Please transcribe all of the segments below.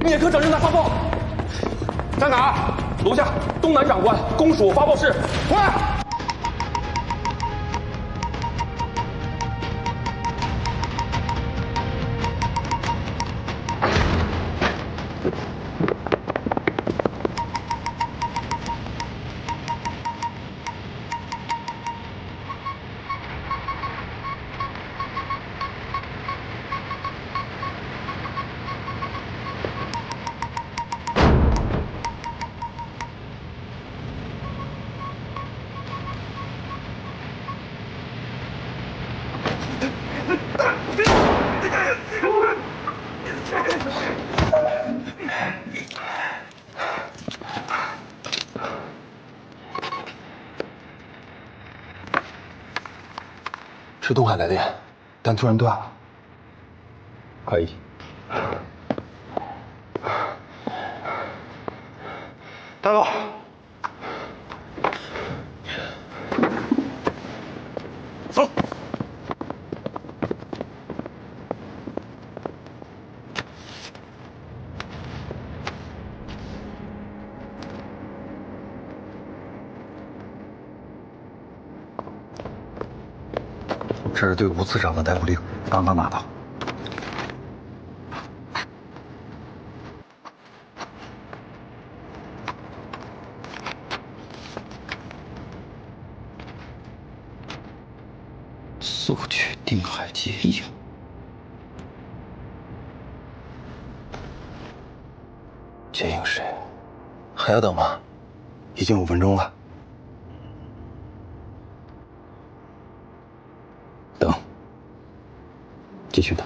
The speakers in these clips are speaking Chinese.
灭科长正在发报。在哪儿？楼下，东南长官，公署发报室，快！ 是东海来电，但突然断了。可以。大佬，走。这是对吴次长的逮捕令，刚刚拿到。速去定海接应。接应谁？还要等吗？已经5分钟了。 等，继续等。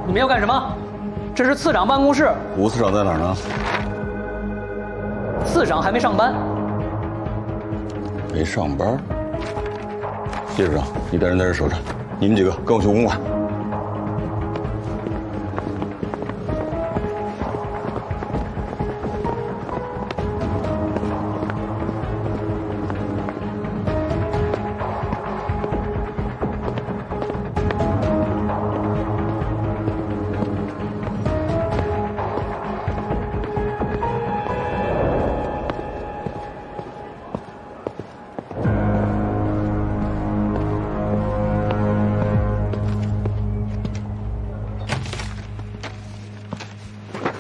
你们要干什么？这是次长办公室。吴次长在哪儿呢？次长还没上班。没上班。叶处长，你带人在这守着，你们几个跟我去公馆。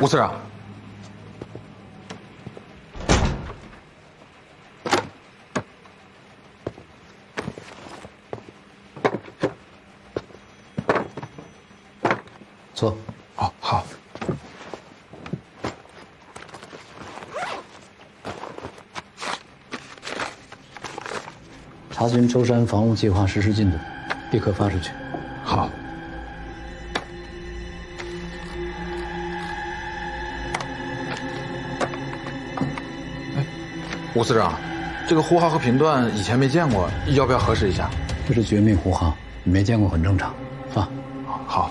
吴次长，坐。哦，好。查询舟山防务计划实施进度，立刻发出去。好。 吴次长，这个呼号和频段以前没见过，要不要核实一下？这是绝密呼号，你没见过很正常。发。好。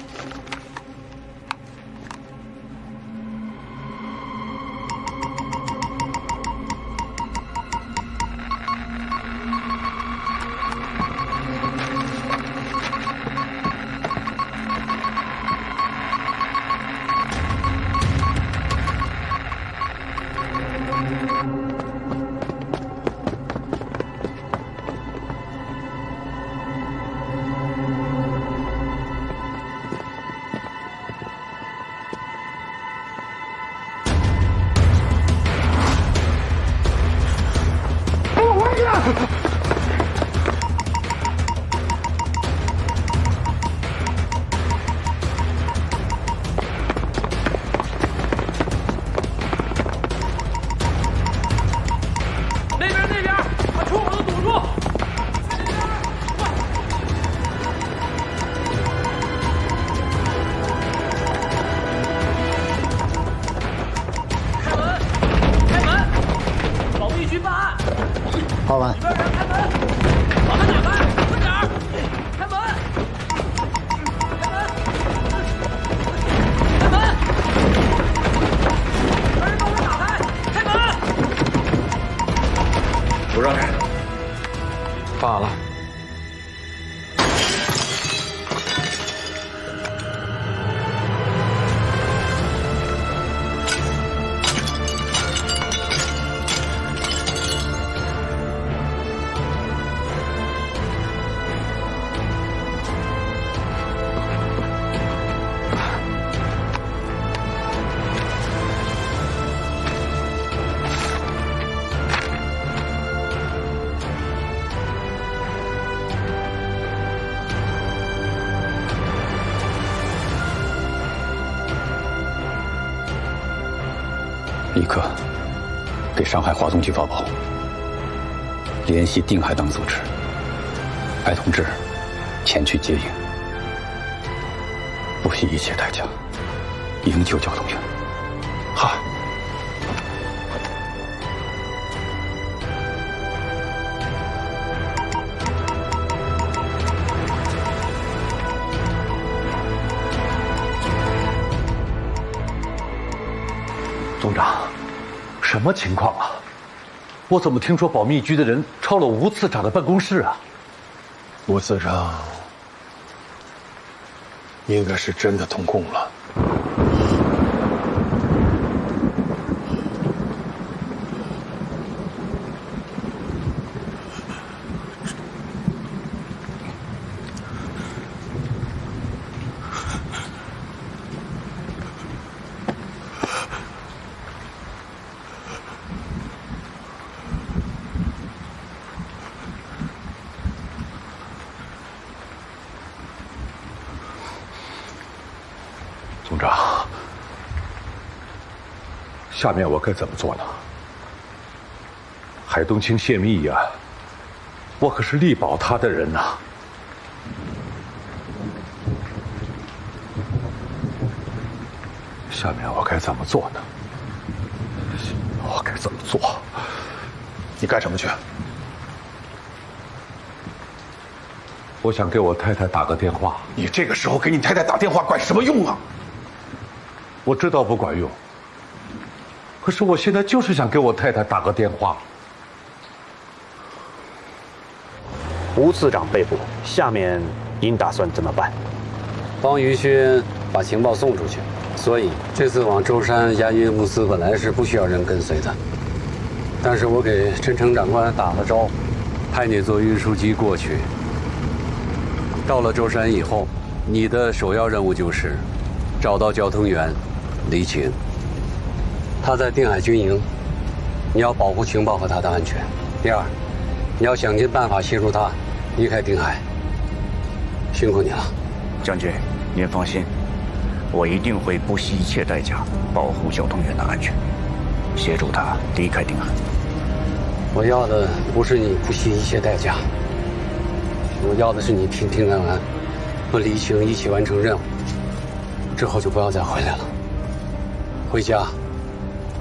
那边，把出口都堵住！开门！保密局办案！报完里。边人开门！把门打开，快点儿！开门！开门！开门！把人把门打开！开门！不让开。办完了。立刻给上海华东局发报，联系定海党组织，派同志前去接应，不惜一切代价营救交通员。好。总长，什么情况啊？我怎么听说保密局的人抄了吴次长的办公室啊？吴次长应该是真的通共了。总长，下面我该怎么做呢？海东青泄密呀，我可是力保他的人呐。下面我该怎么做呢？我该怎么做？你干什么去？我想给我太太打个电话。你这个时候给你太太打电话管什么用啊？我知道不管用，可是我现在就是想给我太太打个电话。吴次长被捕，下面您打算怎么办？帮于勋把情报送出去，所以这次往舟山押运物资本来是不需要人跟随的。但是我给陈诚长官打了招呼，派你坐运输机过去。到了舟山以后，你的首要任务就是找到交通员黎晴。他在定海军营，你要保护情报和他的安全。第二，你要想尽办法协助他离开定海。辛苦你了，将军，您放心，我一定会不惜一切代价保护交通员的安全，协助他离开定海。我要的不是你不惜一切代价，我要的是你平平安安和黎晴一起完成任务，之后就不要再回来了。回家，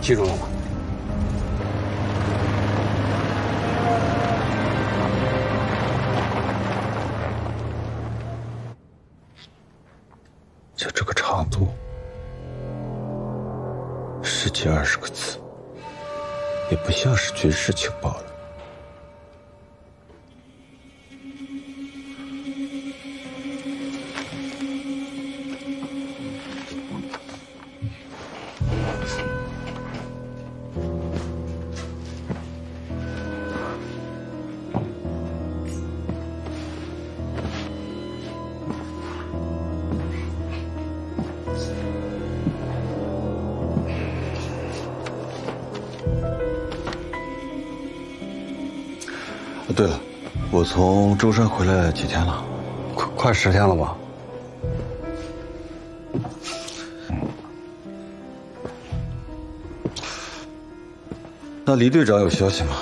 记住了吗？就这个长度，10几20个字，也不像是军事情报了。对了，我从舟山回来几天了？快10天了吧？那黎队长有消息吗？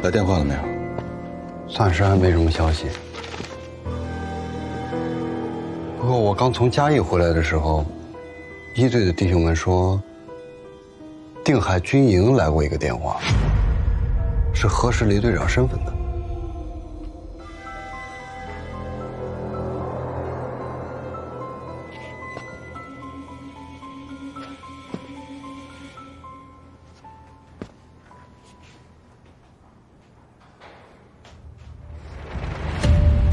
来电话了没有？暂时还没什么消息。不过我刚从嘉义回来的时候，1队的弟兄们说，定海军营来过一个电话，是核实黎队长身份的。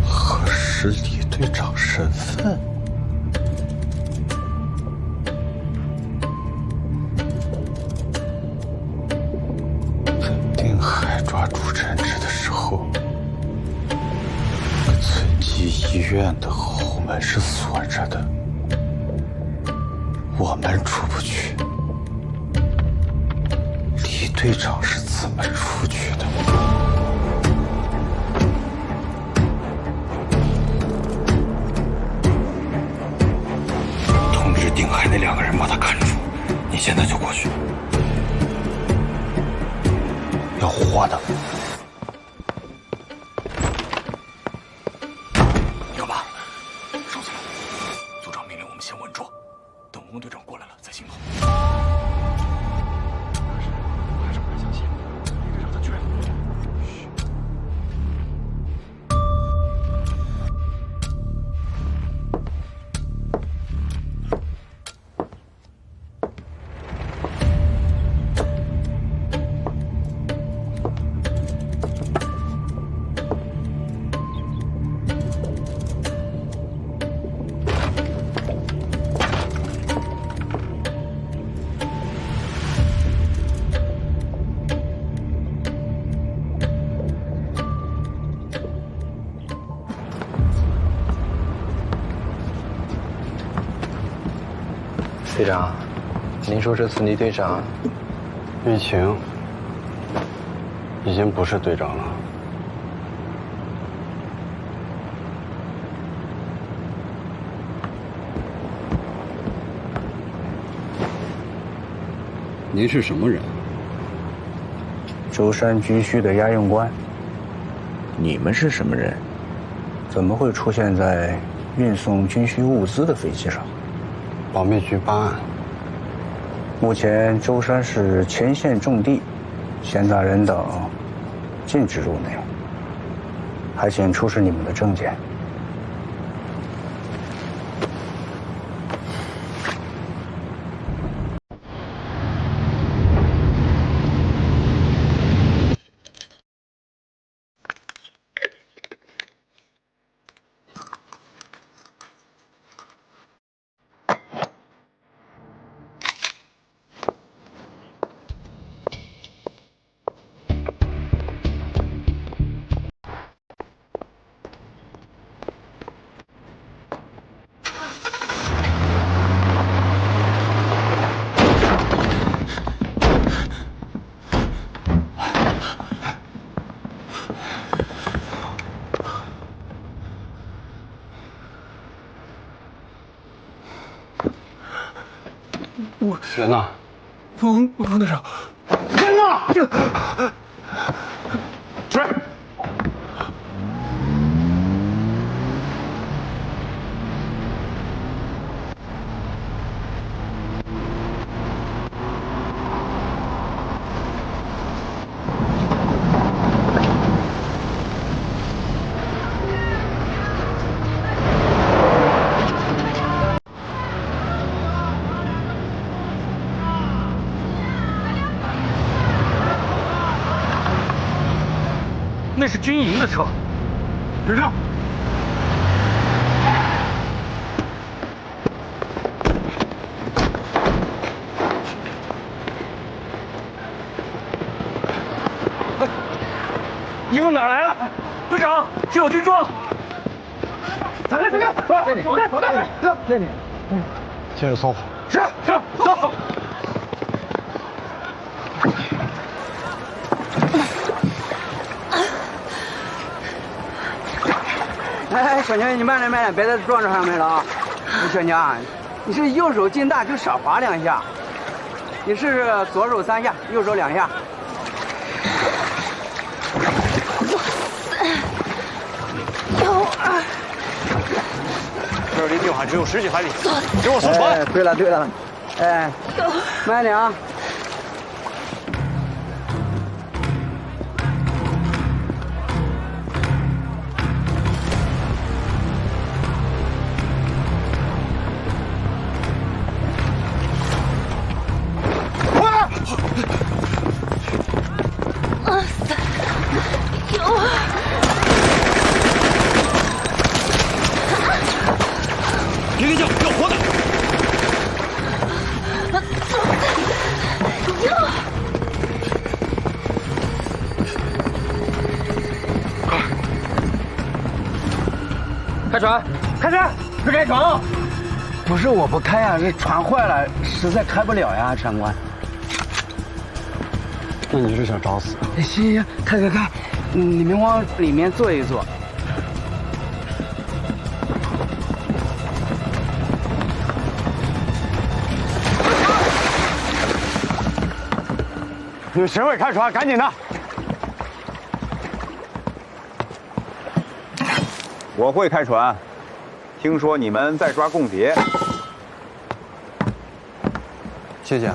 核实李队长身份？在定海抓住陈志的时候，村级医院的后门是锁着的，我们出不去。李队长是怎么出去的？通知定海那2个人把他看住，你现在就过去。要活的。你干嘛？收起来！组长命令我们先稳住，等翁队长过来了再行动。还是不敢相信，李队长他居然……队长，您说这次倪队长，玉晴已经不是队长了。您是什么人？舟山军需的押运官。你们是什么人？怎么会出现在运送军需物资的飞机上？保密局办案。目前舟山市前线重地，闲杂人等禁止入内，还请出示你们的证件。人呢？翁队长，人呢？追！那是军营的车，别让！营哪来了？队长，这有军装。咱来，那里，那里，先生松虎。是，走。哎，小娘，你慢点慢点，别再撞着上面了啊！小娘，你是右手劲大就少划2下，你试试左手3下，右手2下。这儿离定海只有10几海里，给我送船。哎，对了，哎，慢点啊！别跟叫，要活的！开船，开船，快开船啊！不是我不开呀，是船坏了，实在开不了呀，长官。那你是想找死？行，开，你们往里面坐一坐。你们谁会开船？赶紧的！我会开船，听说你们在抓共谍。谢谢。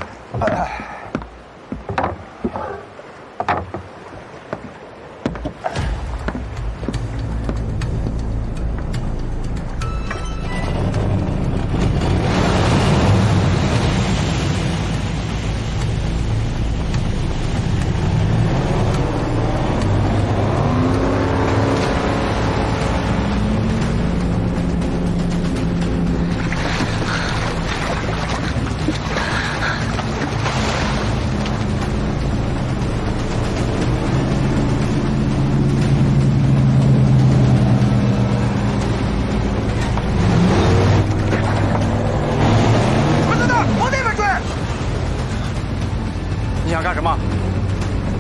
你想干什么？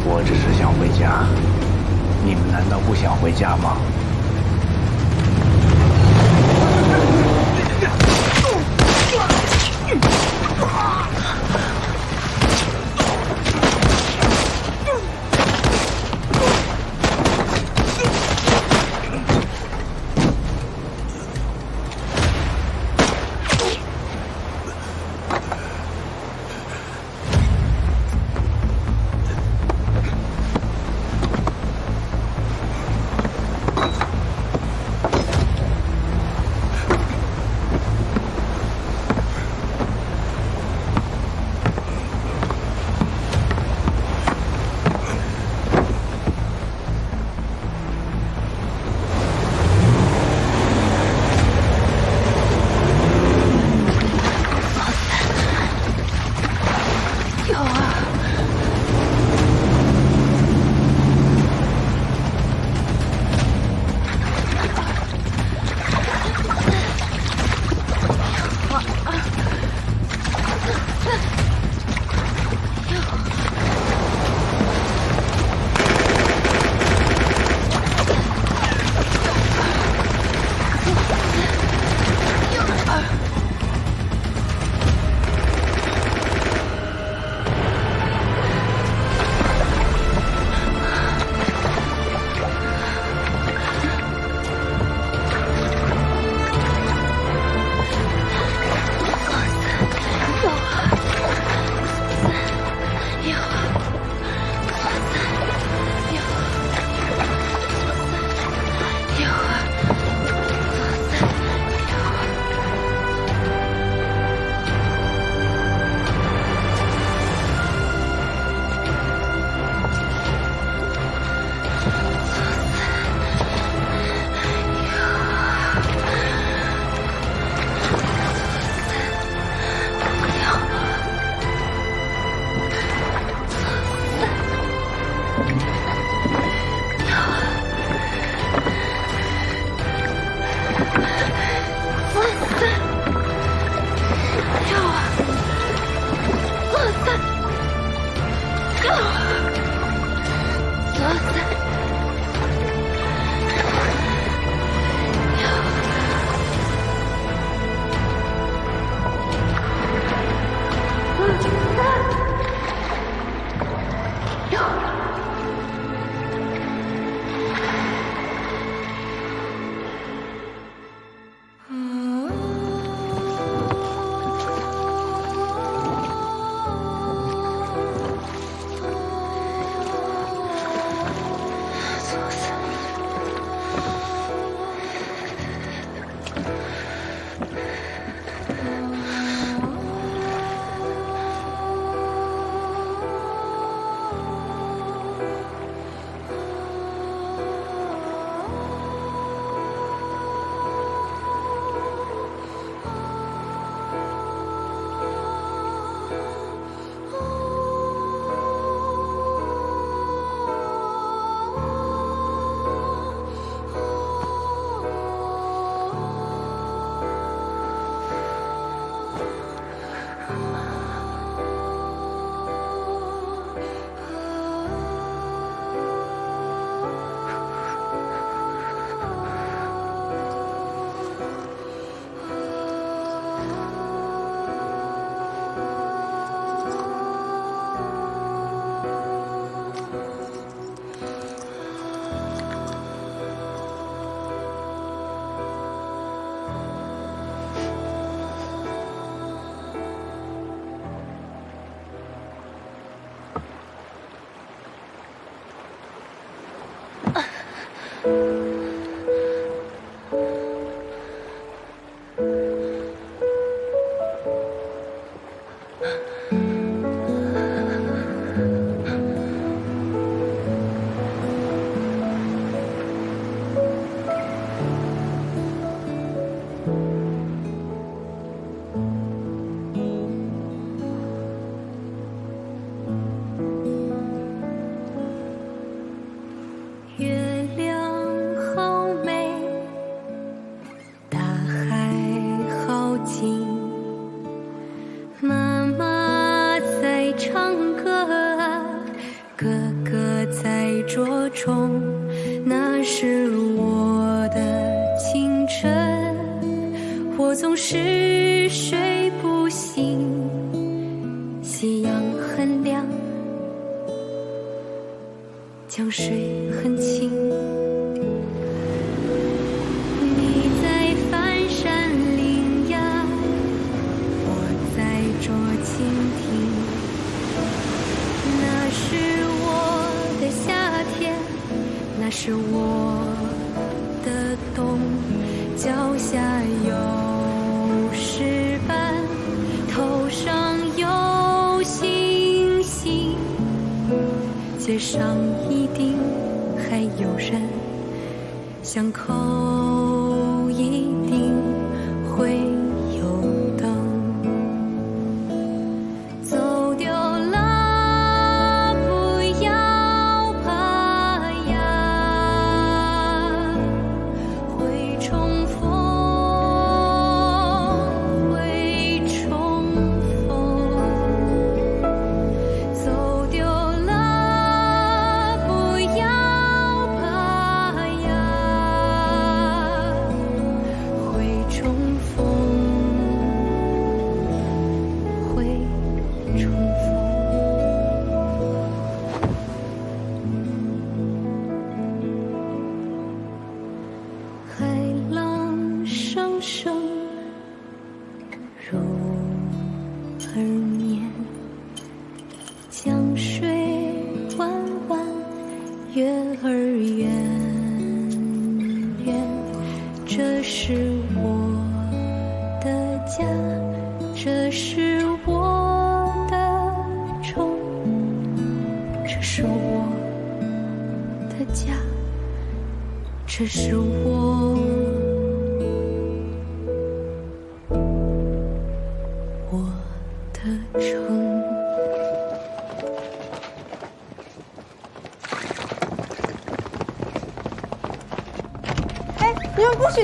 我只是想回家。你们难道不想回家吗？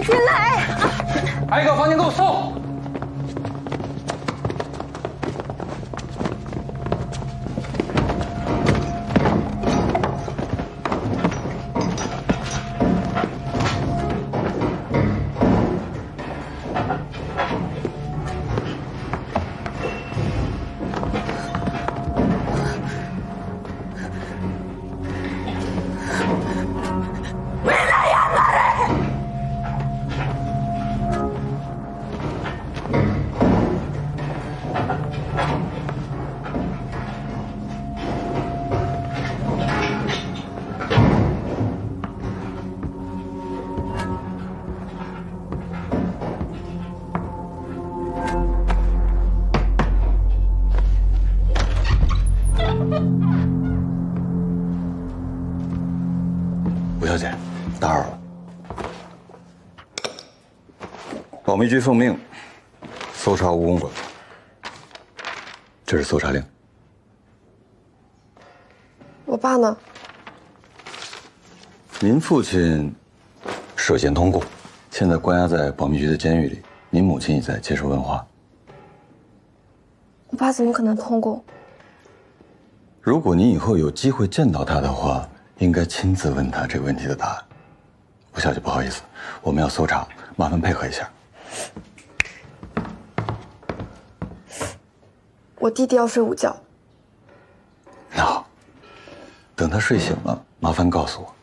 进来！挨个房间给我搜。吴小姐，打扰了。保密局奉命搜查吴公馆，这是搜查令。我爸呢？您父亲涉嫌通共，现在关押在保密局的监狱里。您母亲也在接受问话。我爸怎么可能通共？如果您以后有机会见到他的话，应该亲自问他这个问题的答案。吴小姐，不好意思，我们要搜查，麻烦配合一下。我弟弟要睡午觉。那好，等他睡醒了，麻烦告诉我。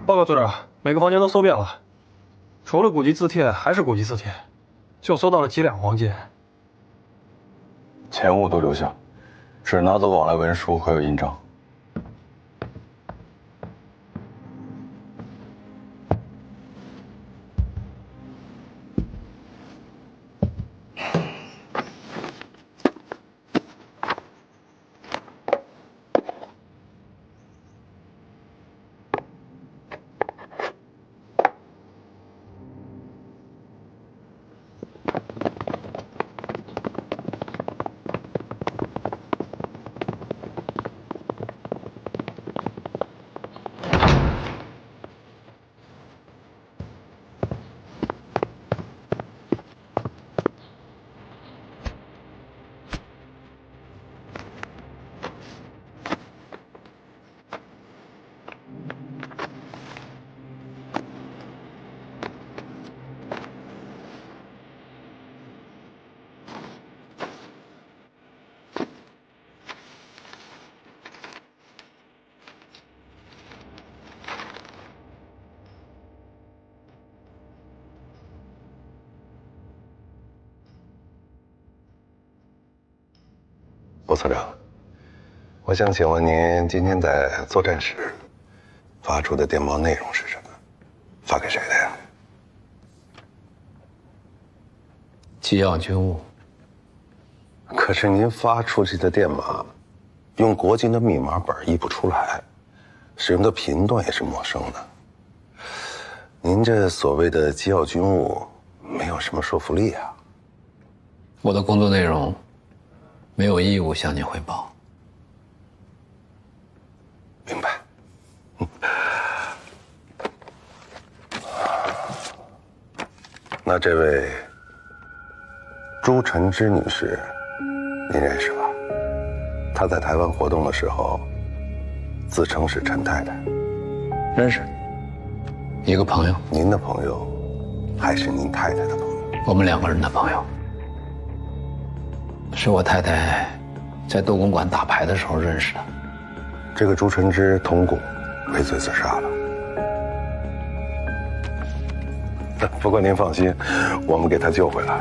报告组长，每个房间都搜遍了，除了古籍字帖还是古籍字帖，就搜到了几两黄金。钱物都留下，只拿走往来文书还有印章。副司长，我想请问您今天在作战时发出的电报内容是什么？发给谁的呀？机要军务。可是您发出去的电码，用国军的密码本译不出来，使用的频段也是陌生的。您这所谓的机要军务，没有什么说服力啊。我的工作内容没有义务向您汇报。明白。那这位朱晨之女士，您认识吧？她在台湾活动的时候，自称是陈太太。认识，一个朋友。您的朋友，还是您太太的朋友？我们两个人的朋友。是我太太在斗公馆打牌的时候认识的。这个朱晨之同拱畏罪自杀了。不过您放心，我们给他救回来。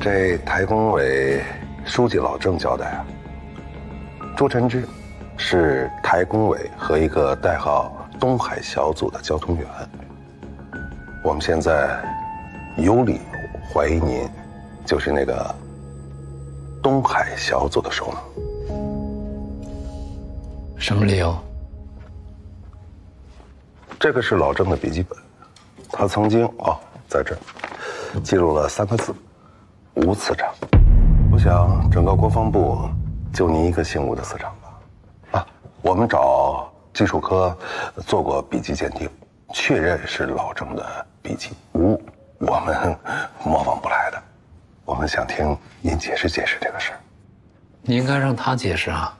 这台工委书记老郑交代啊，朱晨之是台工委和一个代号东海小组的交通员。我们现在有理由怀疑您就是那个东海小组的首脑。什么理由？这个是老郑的笔记本，他曾经在这儿记录了3个字：吴次长。我想整个国防部就您一个姓吴的次长吧。我们找技术科做过笔迹鉴定，确认是老郑的笔迹，吴我们模仿不来的。我们想听您解释解释这个事儿。你应该让他解释啊。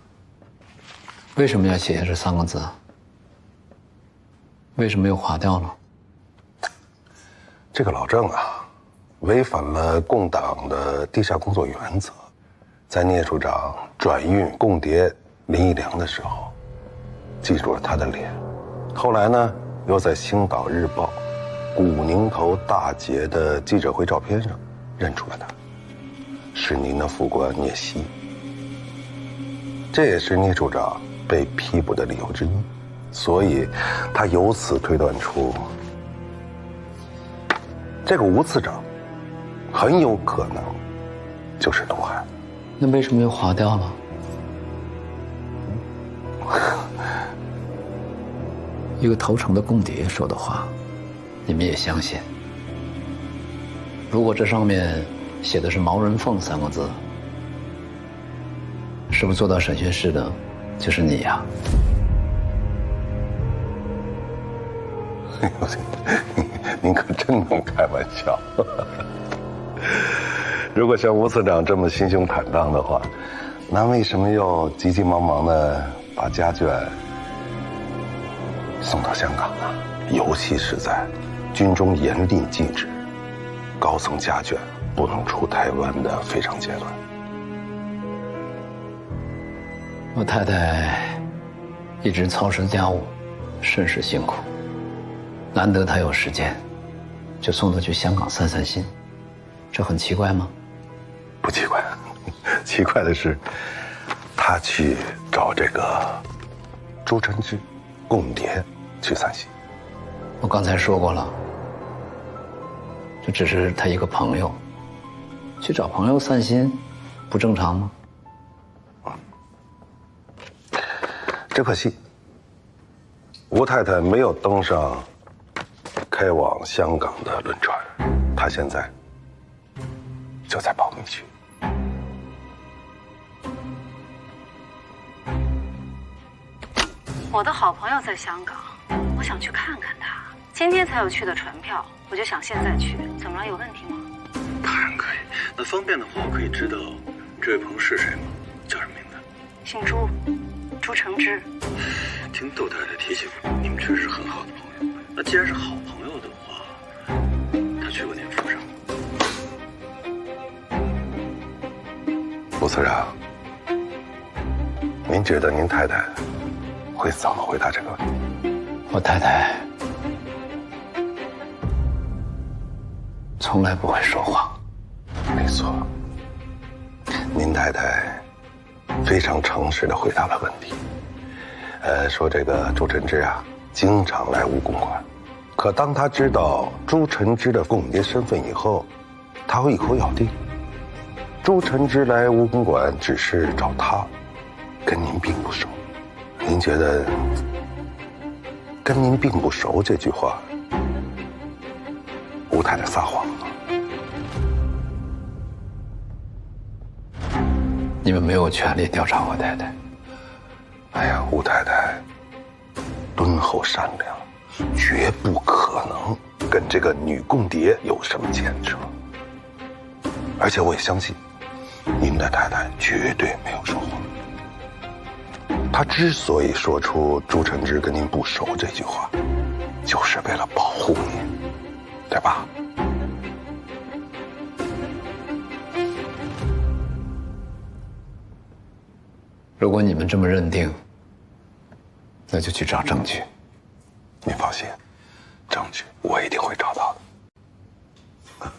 为什么要写下这3个字？为什么又划掉了？这个老郑啊，违反了共党的地下工作原则，在聂处长转运共谍林义良的时候，记住了他的脸。后来呢，又在《星岛日报》古宁头大捷的记者会照片上认出了他，是您的副官聂曦。这也是聂处长被批捕的理由之一，所以他由此推断出，这个吴次长很有可能就是东海。那为什么又划掉了？一个投诚的共谍说的话，你们也相信？如果这上面写的是毛人凤3个字，是不是做到审讯室的就是你呀？您可真能开玩笑。如果像吴次长这么心胸坦荡的话，那为什么又急急忙忙的把家眷送到香港呢？尤其是在军中严令禁止高层家眷不能出台湾的非常阶段。我太太一直操持家务，甚是辛苦，难得她有时间，就送她去香港散散心，这很奇怪吗？不奇怪，奇怪的是，他去找这个朱晨之共谍去散心。我刚才说过了，这只是他一个朋友，去找朋友散心，不正常吗？只可惜，吴太太没有登上开往香港的轮船，她现在就在保密区。我的好朋友在香港，我想去看看他。今天才有去的船票，我就想现在去，怎么了？有问题吗？当然可以。那方便的话，我可以知道这位朋友是谁吗？叫什么名字？姓朱，朱承之。听窦太太提起过，你们确实是很好的朋友。那既然是好朋友的话，他去过您府上？吴次长，您觉得您太太会怎么回答这个问题？我太太从来不会说谎。没错，您太太非常诚实地回答了问题。说这个朱晨之啊，经常来吴公馆，可当他知道朱晨之的共谍身份以后，他会一口咬定，朱晨之来吴公馆只是找他，跟您并不熟。您觉得跟您并不熟这句话，吴太太撒谎吗？你们没有权利调查我太太。哎呀，吴太太敦厚善良，绝不可能跟这个女共谍有什么牵扯。而且我也相信，您的太太绝对没有说谎。她之所以说出朱晨之跟您不熟这句话，就是为了保护您，对吧？如果你们这么认定，那就去找证据。您放心，证据我一定会找到的。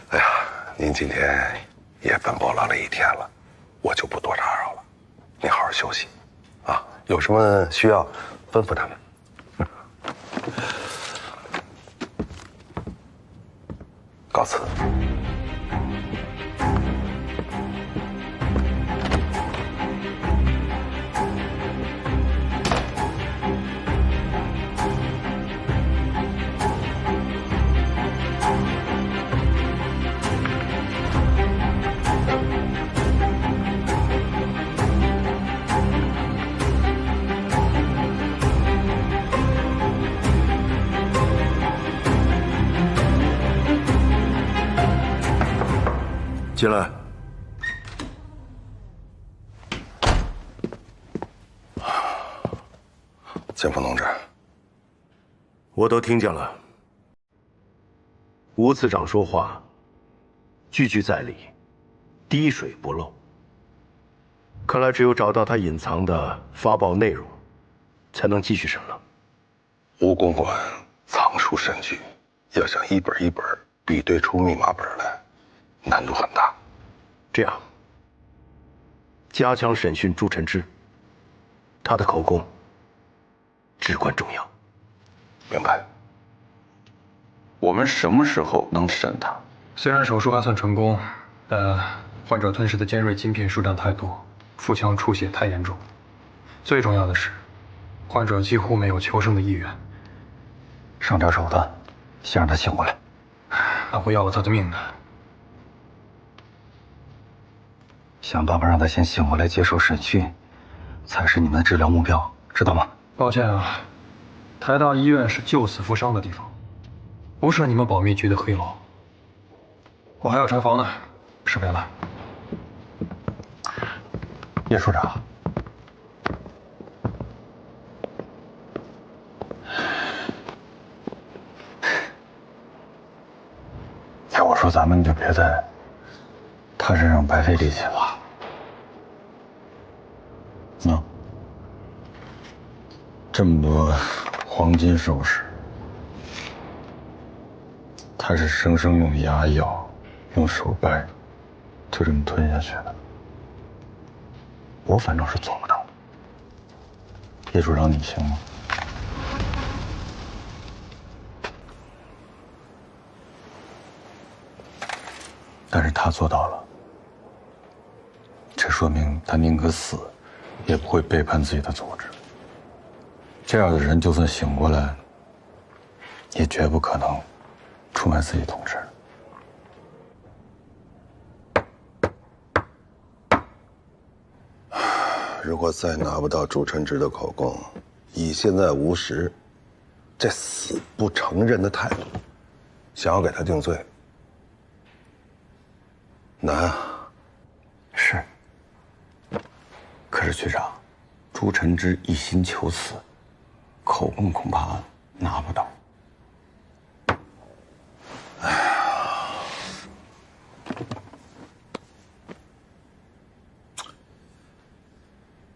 哎呀，您今天也奔波劳累一天了，我就不多打扰了。您好好休息，啊，有什么需要吩咐他们。告辞。进来。建峰同志，我都听见了。吴次长说话句句在理，滴水不漏。看来只有找到他隐藏的发报内容，才能继续审了。吴公馆藏书甚巨，要想一本一本比对出密码本来，难度很大。这样，加强审讯朱晨之，他的口供至关重要。明白。我们什么时候能审他？虽然手术还算成功，但患者吞噬的尖锐晶片数量太多，腹腔出血太严重。最重要的是，患者几乎没有求生的意愿。上点手段，先让他醒过来。那会要了他的命的。想办法让他先醒过来接受审讯，才是你们的治疗目标，知道吗？抱歉啊，台大医院是救死扶伤的地方，不是你们保密局的黑牢。我还要查房呢，10点了。叶处长，要我说，咱们就别在他身上白费力气了。这么多黄金首饰，他是生生用牙咬、用手掰，就这么吞下去的。我反正是做不到。叶处长，你行吗？但是他做到了，这说明他宁可死，也不会背叛自己的组织。这样的人，就算醒过来，也绝不可能出卖自己同志。如果再拿不到朱晨之的口供，以现在吴石这死不承认的态度，想要给他定罪，难啊。是。可是局长，朱晨之一心求死，口供恐怕拿不到。哎呀，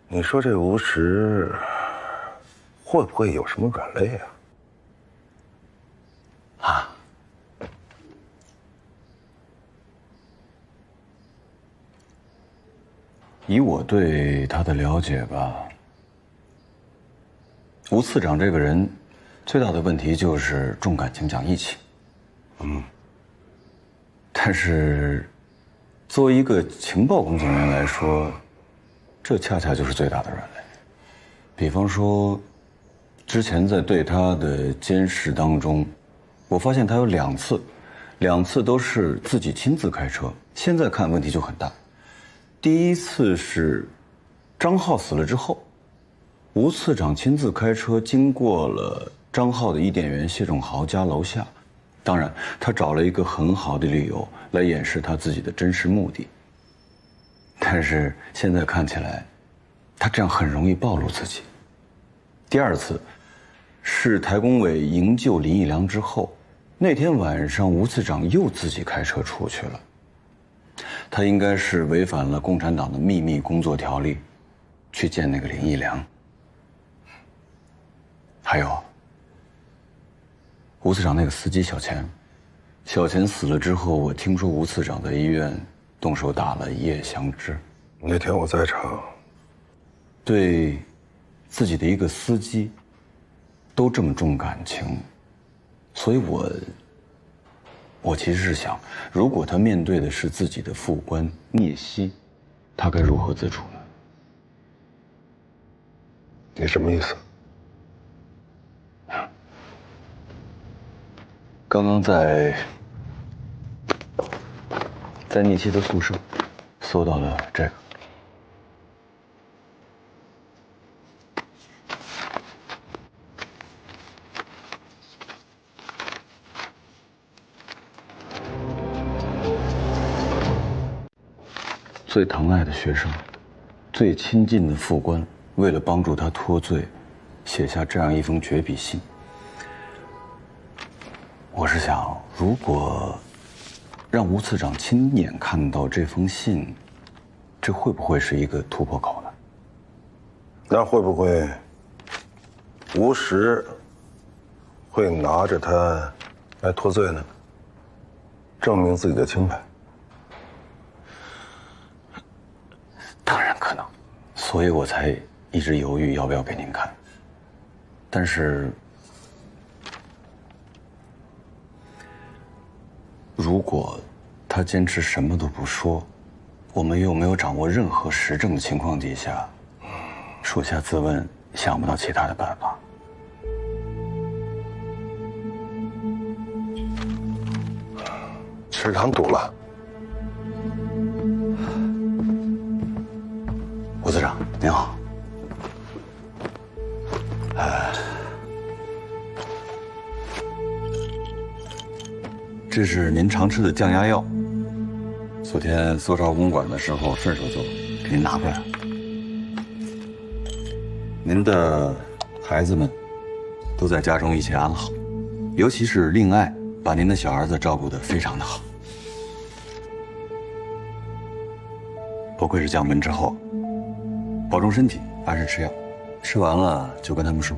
你说这吴石会不会有什么软肋啊？啊？以我对他的了解吧，吴次长这个人最大的问题就是重感情、讲义气。但是作为一个情报工作人员来说，这恰恰就是最大的软肋。比方说，之前在对他的监视当中，我发现他有两次都是自己亲自开车。现在看问题就很大。第一次是张浩死了之后，吴次长亲自开车经过了张浩的伊甸园谢仲豪家楼下，当然他找了一个很好的理由来掩饰他自己的真实目的。但是现在看起来，他这样很容易暴露自己。第二次是台工委营救林义良之后，那天晚上吴次长又自己开车出去了。他应该是违反了共产党的秘密工作条例，去见那个林义良。还有，吴次长那个司机小钱死了之后，我听说吴次长在医院动手打了叶祥之。那天我在场。对自己的一个司机都这么重感情，所以我其实是想，如果他面对的是自己的副官聂曦，他该如何自处呢？你什么意思？刚刚在聂曦的宿舍搜到了这个。最疼爱的学生，最亲近的副官，为了帮助他脱罪，写下这样一封绝笔信。我是想，如果让吴次长亲眼看到这封信，这会不会是一个突破口呢？那会不会吴石会拿着他来脱罪呢？证明自己的清白？当然可能，所以我才一直犹豫要不要给您看。但是，如果他坚持什么都不说，我们又没有掌握任何实证的情况底下，属下自问想不到其他的办法。食堂堵了。吴次长，您好。这是您常吃的降压药，昨天搜查公馆的时候顺手就给您拿过来了。您的孩子们都在家中一切安好，尤其是令爱把您的小儿子照顾得非常的好。不愧是降温之后，保重身体，按时吃药，吃完了就跟他们说。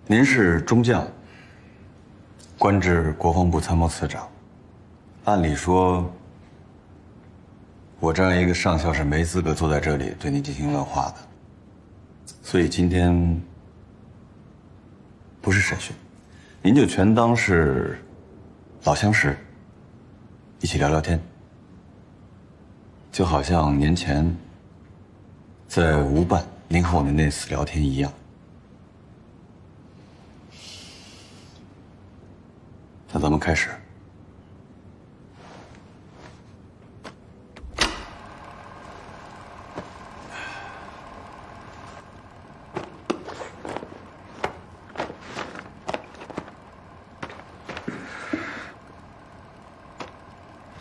您是中将，官至国防部参谋次长。按理说，我这样一个上校是没资格坐在这里对您进行问话的。所以今天不是审讯，您就全当是老相识，一起聊聊天，就好像年前在吴办您和我的那次聊天一样。那咱们开始。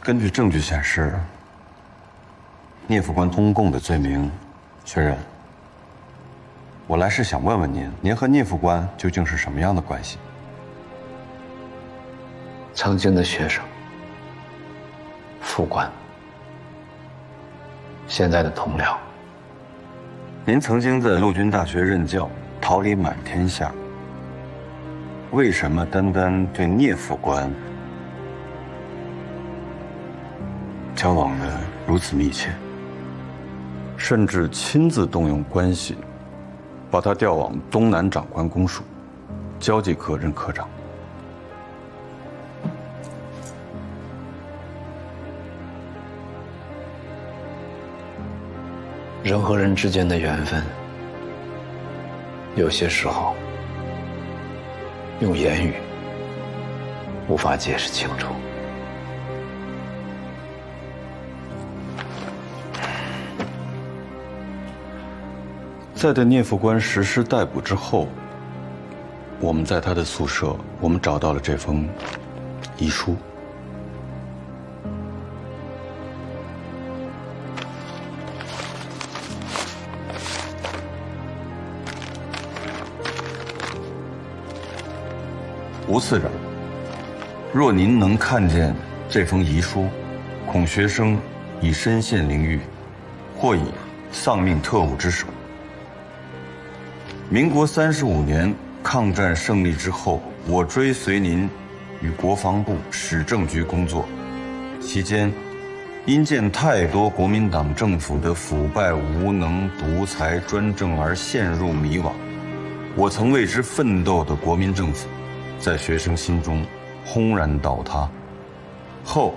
根据证据显示，聂副官通共的罪名确认。我来是想问问您，您和聂副官究竟是什么样的关系？曾经的学生，副官，现在的同僚。您曾经在陆军大学任教，桃李满天下。为什么单单对聂副官交往的如此密切，甚至亲自动用关系，把他调往东南长官公署，交际科任科长？人和人之间的缘分，有些时候用言语无法解释清楚。在对聂副官实施逮捕之后，我们在他的宿舍，我们找到了这封遗书。吴次长，若您能看见这封遗书，恐学生已身陷囹圄，或已丧命特务之手。民国35年抗战胜利之后，我追随您与国防部史政局工作，期间因见太多国民党政府的腐败无能、独裁专政而陷入迷惘，我曾为之奋斗的国民政府在学生心中轰然倒塌。后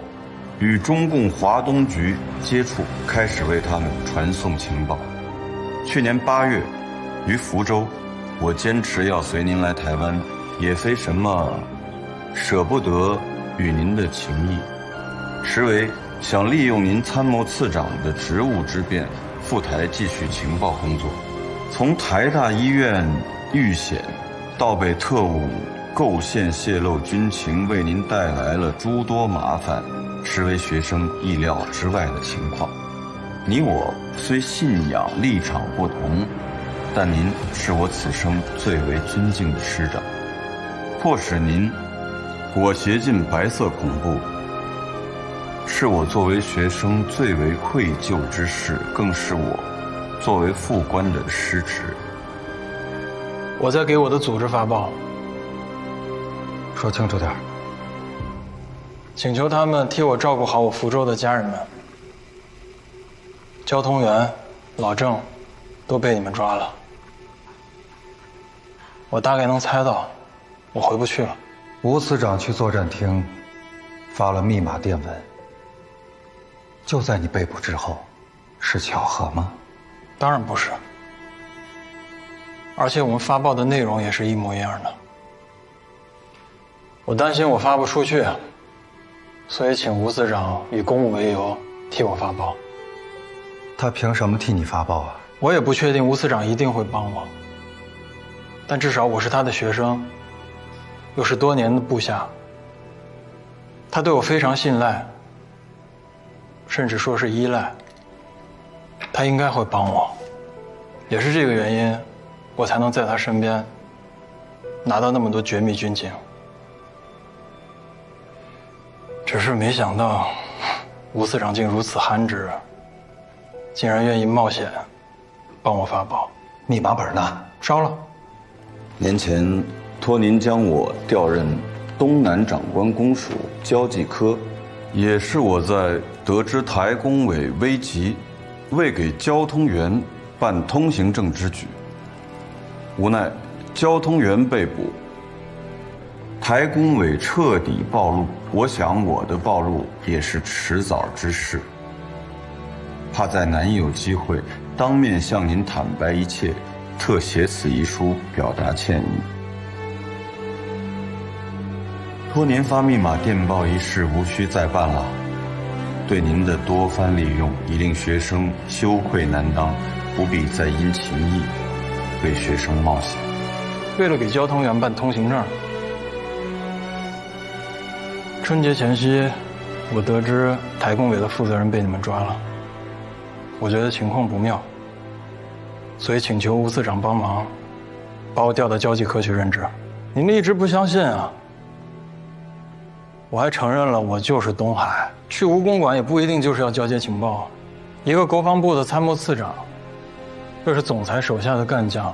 与中共华东局接触，开始为他们传送情报。去年8月于福州，我坚持要随您来台湾，也非什么舍不得与您的情谊，实为想利用您参谋次长的职务之便，赴台继续情报工作。从台大医院遇险到被特务构陷泄露军情，为您带来了诸多麻烦，实为学生意料之外的情况。你我虽信仰立场不同，但您是我此生最为尊敬的师长，迫使您裹挟进白色恐怖，是我作为学生最为愧疚之事，更是我作为副官的失职。我在给我的组织发报，说清楚点，请求他们替我照顾好我福州的家人们。交通员、老郑都被你们抓了，我大概能猜到，我回不去了。吴次长去作战厅发了密码电文，就在你被捕之后，是巧合吗？当然不是。而且我们发报的内容也是一模一样的。我担心我发不出去，所以请吴司长以公务为由替我发报。他凭什么替你发报啊？我也不确定吴司长一定会帮我，但至少我是他的学生，又是多年的部下，他对我非常信赖，甚至说是依赖。他应该会帮我，也是这个原因，我才能在他身边拿到那么多绝密军情。只是没想到，吴司长竟如此憨直，竟然愿意冒险帮我发报。密码本呢？烧了。年前托您将我调任东南长官公署交际科，也是我在得知台工委危急，未给交通员办通行证之举，无奈交通员被捕，台工委彻底暴露。我想我的暴露也是迟早之事，怕再难有机会当面向您坦白一切，特写此遗书表达歉意。托您发密码电报一事无需再办了，对您的多番利用已令学生羞愧难当，不必再因情义为学生冒险。为了给交通员办通行证，春节前夕，我得知台工委的负责人被你们抓了，我觉得情况不妙，所以请求吴司长帮忙，把我调到交际科去任职。你们一直不相信啊，我还承认了我就是东海，去吴公馆也不一定就是要交接情报。一个国防部的参谋次长，又是总裁手下的干将，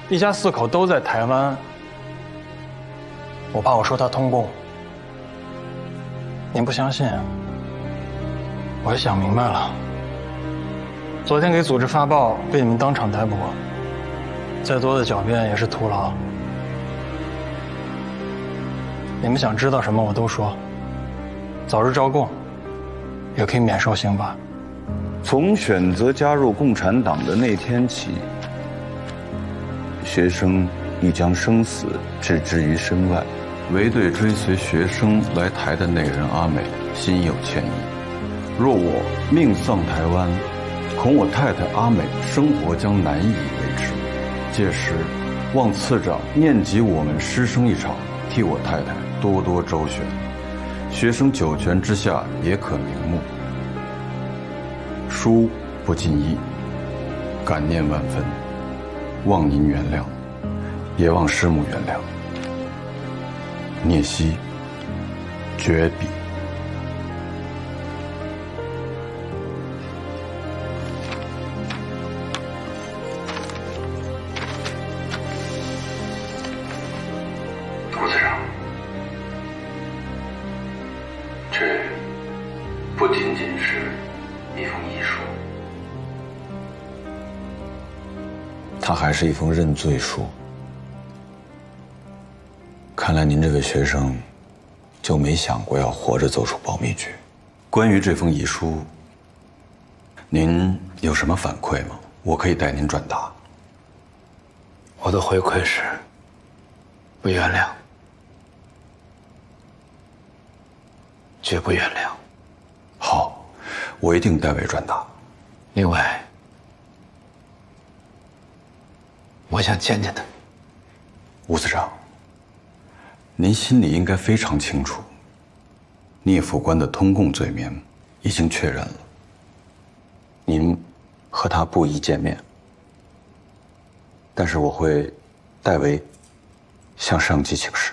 一家4口都在台湾，我怕我说他通共，您不相信，我也想明白了。昨天给组织发报，被你们当场逮捕，再多的狡辩也是徒劳。你们想知道什么我都说，早日招供，也可以免受刑罚。从选择加入共产党的那天起，学生已将生死置之于身外，唯对追随学生来台的那人阿美心有歉意。若我命丧台湾，恐我太太阿美生活将难以维持。届时，望次长念及我们师生一场，替我太太多多周旋，学生九泉之下也可瞑目。书不尽意，感念万分，望您原谅，也望师母原谅。聂希，绝笔。吴司长，这不仅仅是一封遗书，它还是一封认罪书。看来您这位学生就没想过要活着走出保密局。关于这封遗书，您有什么反馈吗？我可以代您转达。我的回馈是不原谅，绝不原谅。好，我一定代为转达。另外，我想见见他。吴司长，您心里应该非常清楚，聂副官的通共罪名已经确认了，您和他不宜见面。但是我会代为向上级请示。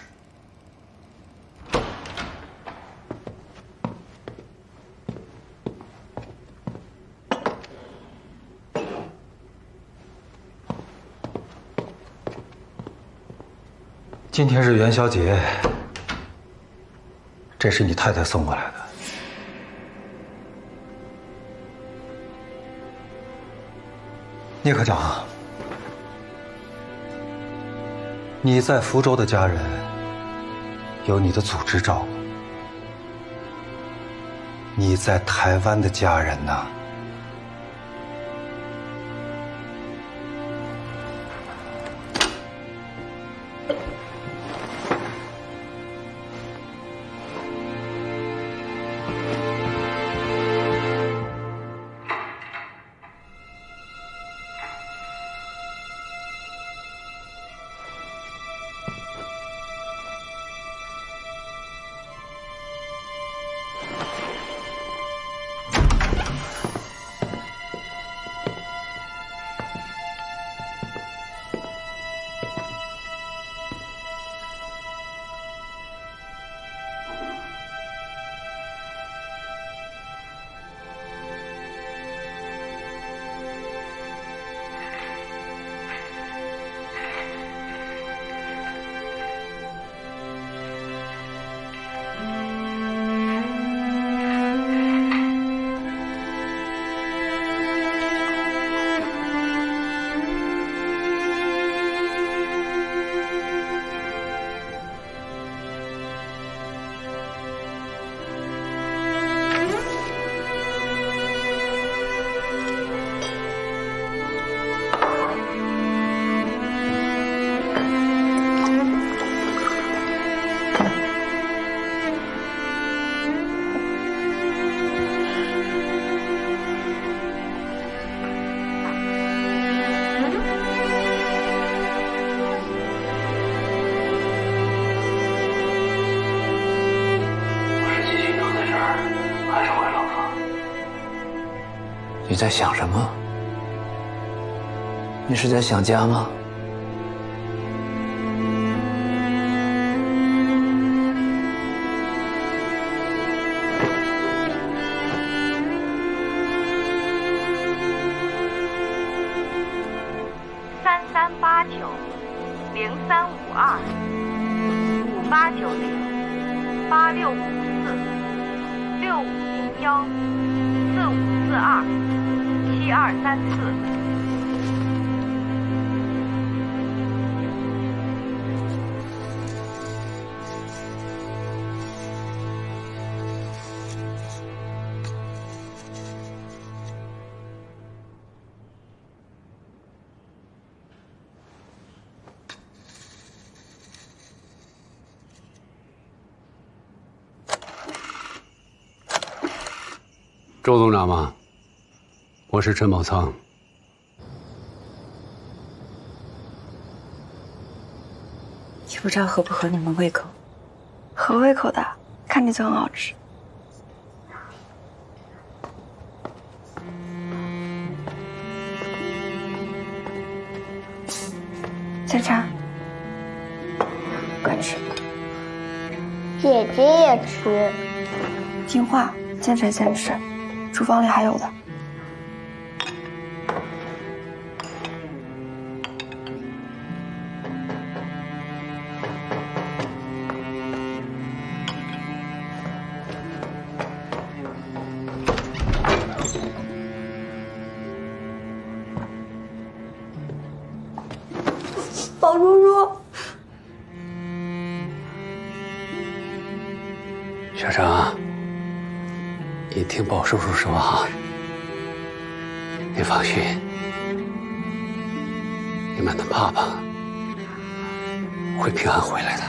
今天是元宵节，这是你太太送过来的。聂科长，你在福州的家人有你的组织照顾，你在台湾的家人呢，在想什么？你是在想家吗？周总长吗？我是陈宝仓。也不知道合不合你们胃口。合胃口的，看着就很好吃。先吃。快吃。姐姐也吃。听话，先吃先吃。厨房里还有的。宝叔叔，小张。你听宝叔叔说啊，你放心，你们的爸爸会平安回来的。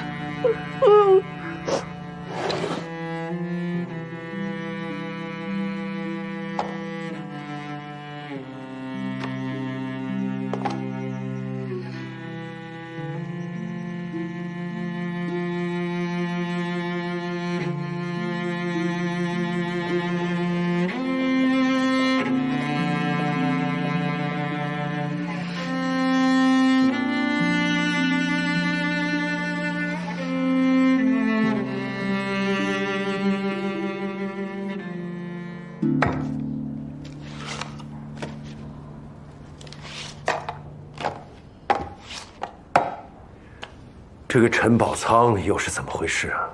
这个陈宝仓又是怎么回事啊？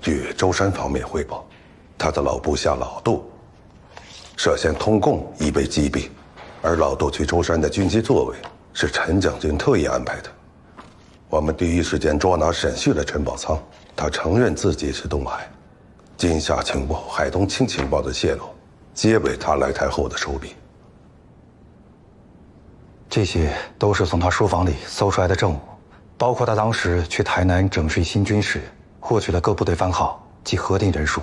据舟山方面汇报，他的老部下老杜涉嫌通共已被击毙，而老杜去舟山的军机座位是陈将军特意安排的。我们第一时间捉拿审讯了陈宝仓，他承认自己是东海。金夏情报、海东青情报的泄露，皆为他来台后的手笔。这些都是从他书房里搜出来的证物，包括他当时去台南整训新军时获取的各部队番号及核定人数。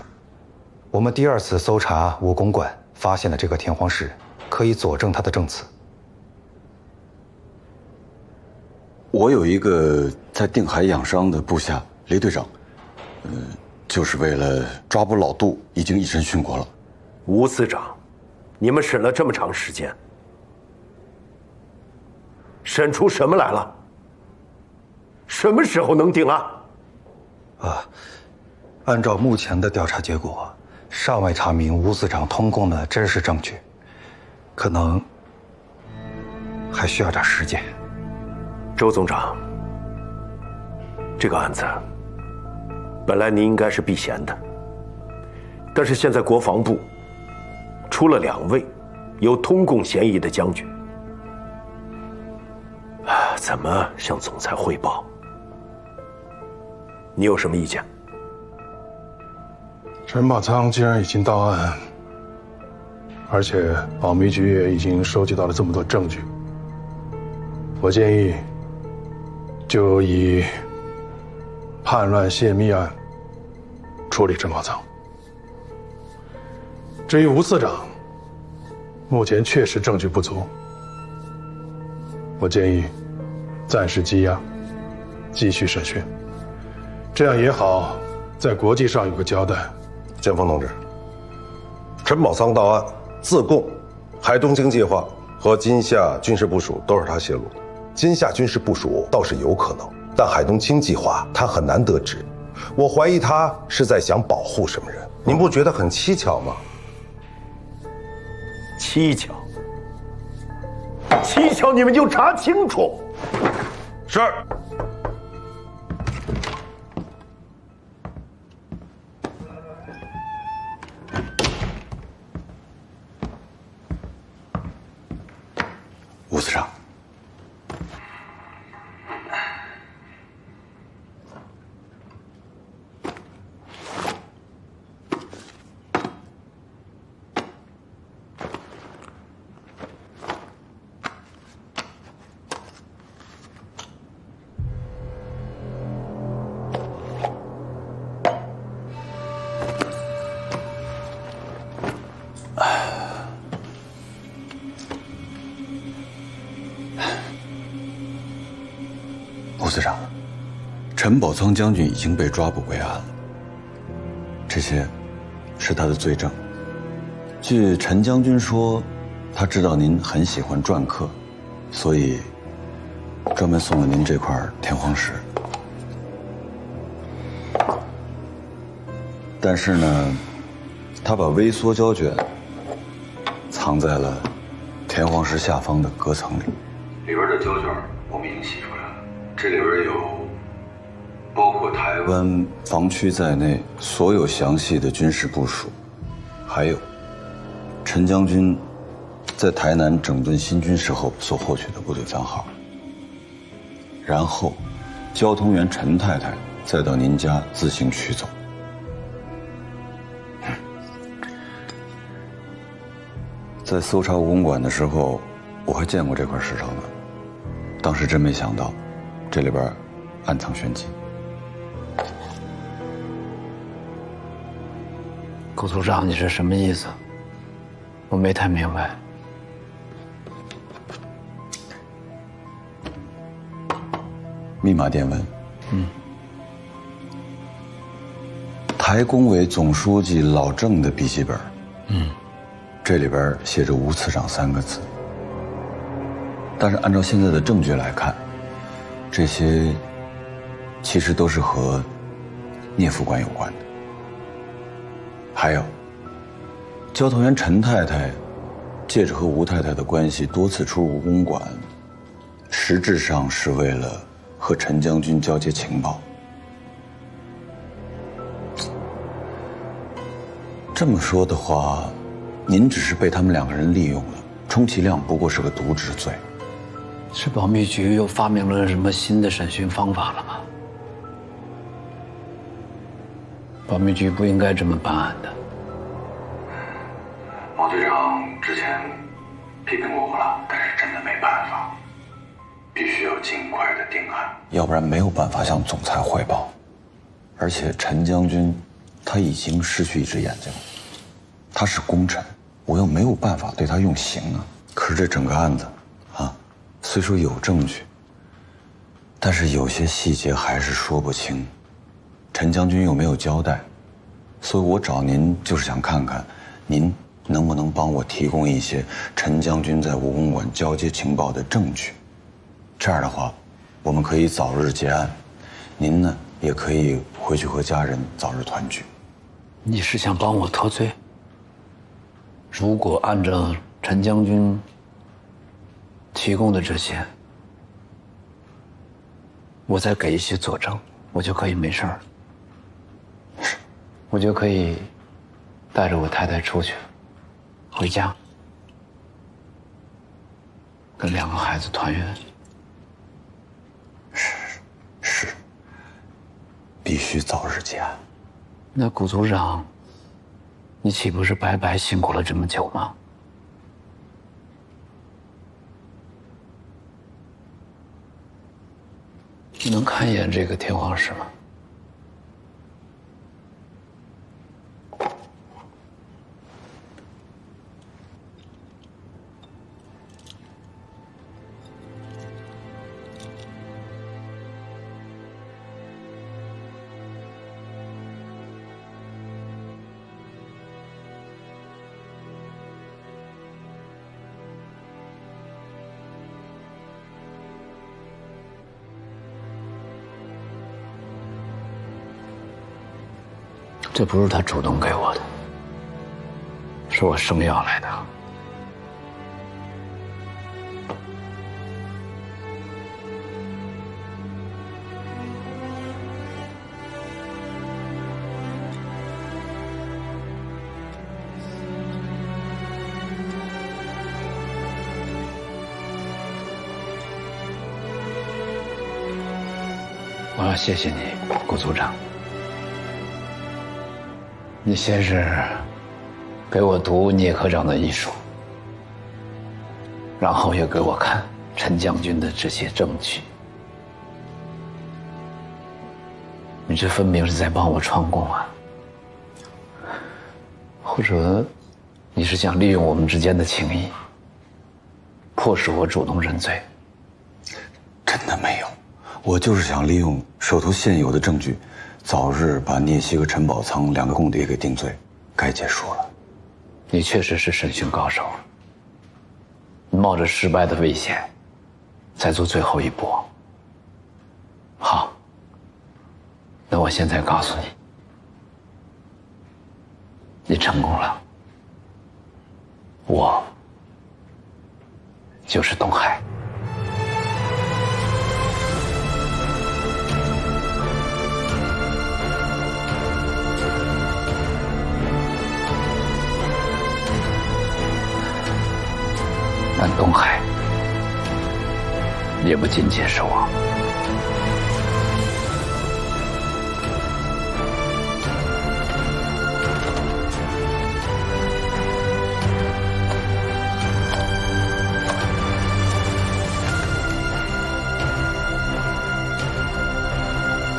我们第二次搜查武公馆，发现了这个田黄石，可以佐证他的证词。我有一个在定海养伤的部下雷队长，就是为了抓捕老杜，已经一审讯过了。吴司长，你们审了这么长时间，审出什么来了？什么时候能定案？按照目前的调查结果，尚未查明吴司长通共的真实证据，可能还需要点时间。周总长，这个案子本来您应该是避嫌的，但是现在国防部出了2位有通共嫌疑的将军，怎么向总裁汇报？你有什么意见？陈宝仓既然已经到案，而且保密局也已经收集到了这么多证据，我建议就以叛乱泄密案处理陈宝仓。至于吴司长，目前确实证据不足，我建议暂时羁押，继续审讯，这样也好在国际上有个交代。建峰同志，陈宝仓到案，自供海东京计划和金夏军事部署都是他泄露的。金夏军事部署倒是有可能，但海东京计划他很难得知。我怀疑他是在想保护什么人，您不觉得很蹊跷吗？蹊跷，蹊跷，你们就查清楚。是。吴司长，吴司长，陈宝仓将军已经被抓捕归案了，这些是他的罪证。据陈将军说，他知道您很喜欢篆刻，所以专门送了您这块天荒石。但是呢，他把微缩胶卷藏在了天荒石下方的隔层里。里边的胶卷我们已经洗出来了，这里边有包括台湾防区在内所有详细的军事部署，还有陈将军在台南整顿新军时候所获取的部队番号。然后，交通员陈太太再到您家自行取走。在搜查武公馆的时候，我还见过这块石头呢。当时真没想到，这里边暗藏玄机。顾组长，你是什么意思？我没太明白。密码电文。台工委总书记老郑的笔记本。这里边写着吴次长3个字。但是按照现在的证据来看，这些其实都是和聂副官有关的。还有，交通员陈太太借着和吴太太的关系多次出入武公馆，实质上是为了和陈将军交接情报。这么说的话，您只是被他们2个人利用了，充其量不过是个渎职罪。是保密局又发明了什么新的审讯方法了吗？保密局不应该这么办案的。毛局长之前批评过我了，但是真的没办法，必须要尽快的定案，要不然没有办法向总裁汇报。而且陈将军他已经失去一只眼睛了，他是功臣，我又没有办法对他用刑啊。可是这整个案子啊，虽说有证据，但是有些细节还是说不清，陈将军又没有交代，所以我找您就是想看看您能不能帮我提供一些陈将军在武公馆交接情报的证据。这样的话，我们可以早日结案，您呢也可以回去和家人早日团聚。你是想帮我脱罪？如果按照陈将军提供的这些，我再给一些佐证，我就可以没事儿。我就可以带着我太太出去，回家，跟2个孩子团圆。是，必须早日结案。那顾组长，你岂不是白白辛苦了这么久吗？你能看一眼这个天荒石吗？这不是他主动给我的，是我生要来的。我要谢谢你，顾组长。你先是给我读聂科长的遗书，然后又给我看陈将军的这些证据。你这分明是在帮我串供啊！或者你是想利用我们之间的情谊，迫使我主动认罪？真的没有，我就是想利用手头现有的证据，早日把聂曦和陈宝仓2个共谍给定罪，该结束了。你确实是审讯高手，你冒着失败的危险，再做最后一搏。好，那我现在告诉你，你成功了，我就是东海。但东海也不仅仅是我。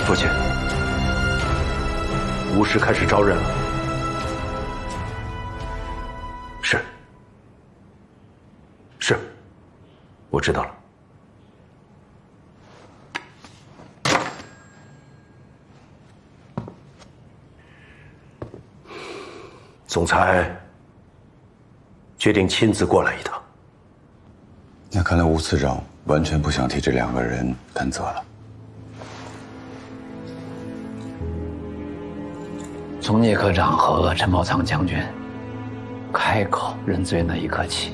父亲，吴师开始招认了。是，我知道了。总裁决定亲自过来一趟。那看来吴次长完全不想替这2个人担责了。从聂科长和陈宝仓将军开口认罪那一刻起，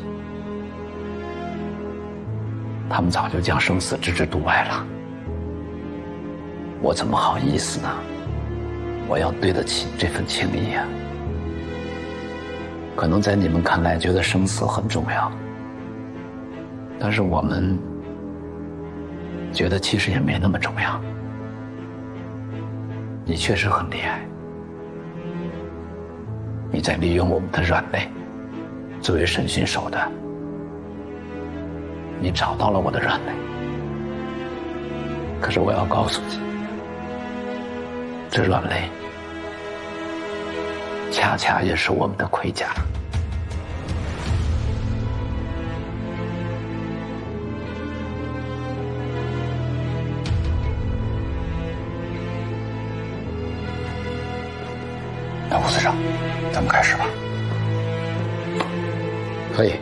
他们早就将生死置之度外了。我怎么好意思呢？我要对得起这份情谊啊！可能在你们看来觉得生死很重要，但是我们觉得其实也没那么重要。你确实很厉害，你在利用我们的软肋作为审讯手段。你找到了我的软肋，可是我要告诉你，这软肋恰恰也是我们的盔甲。那吴次长，咱们开始吧。可以。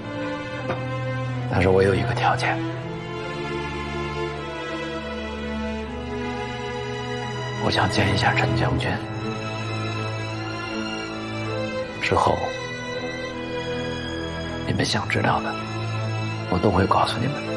但是我有一个条件，我想见一下陈将军，之后你们想知道的，我都会告诉你们。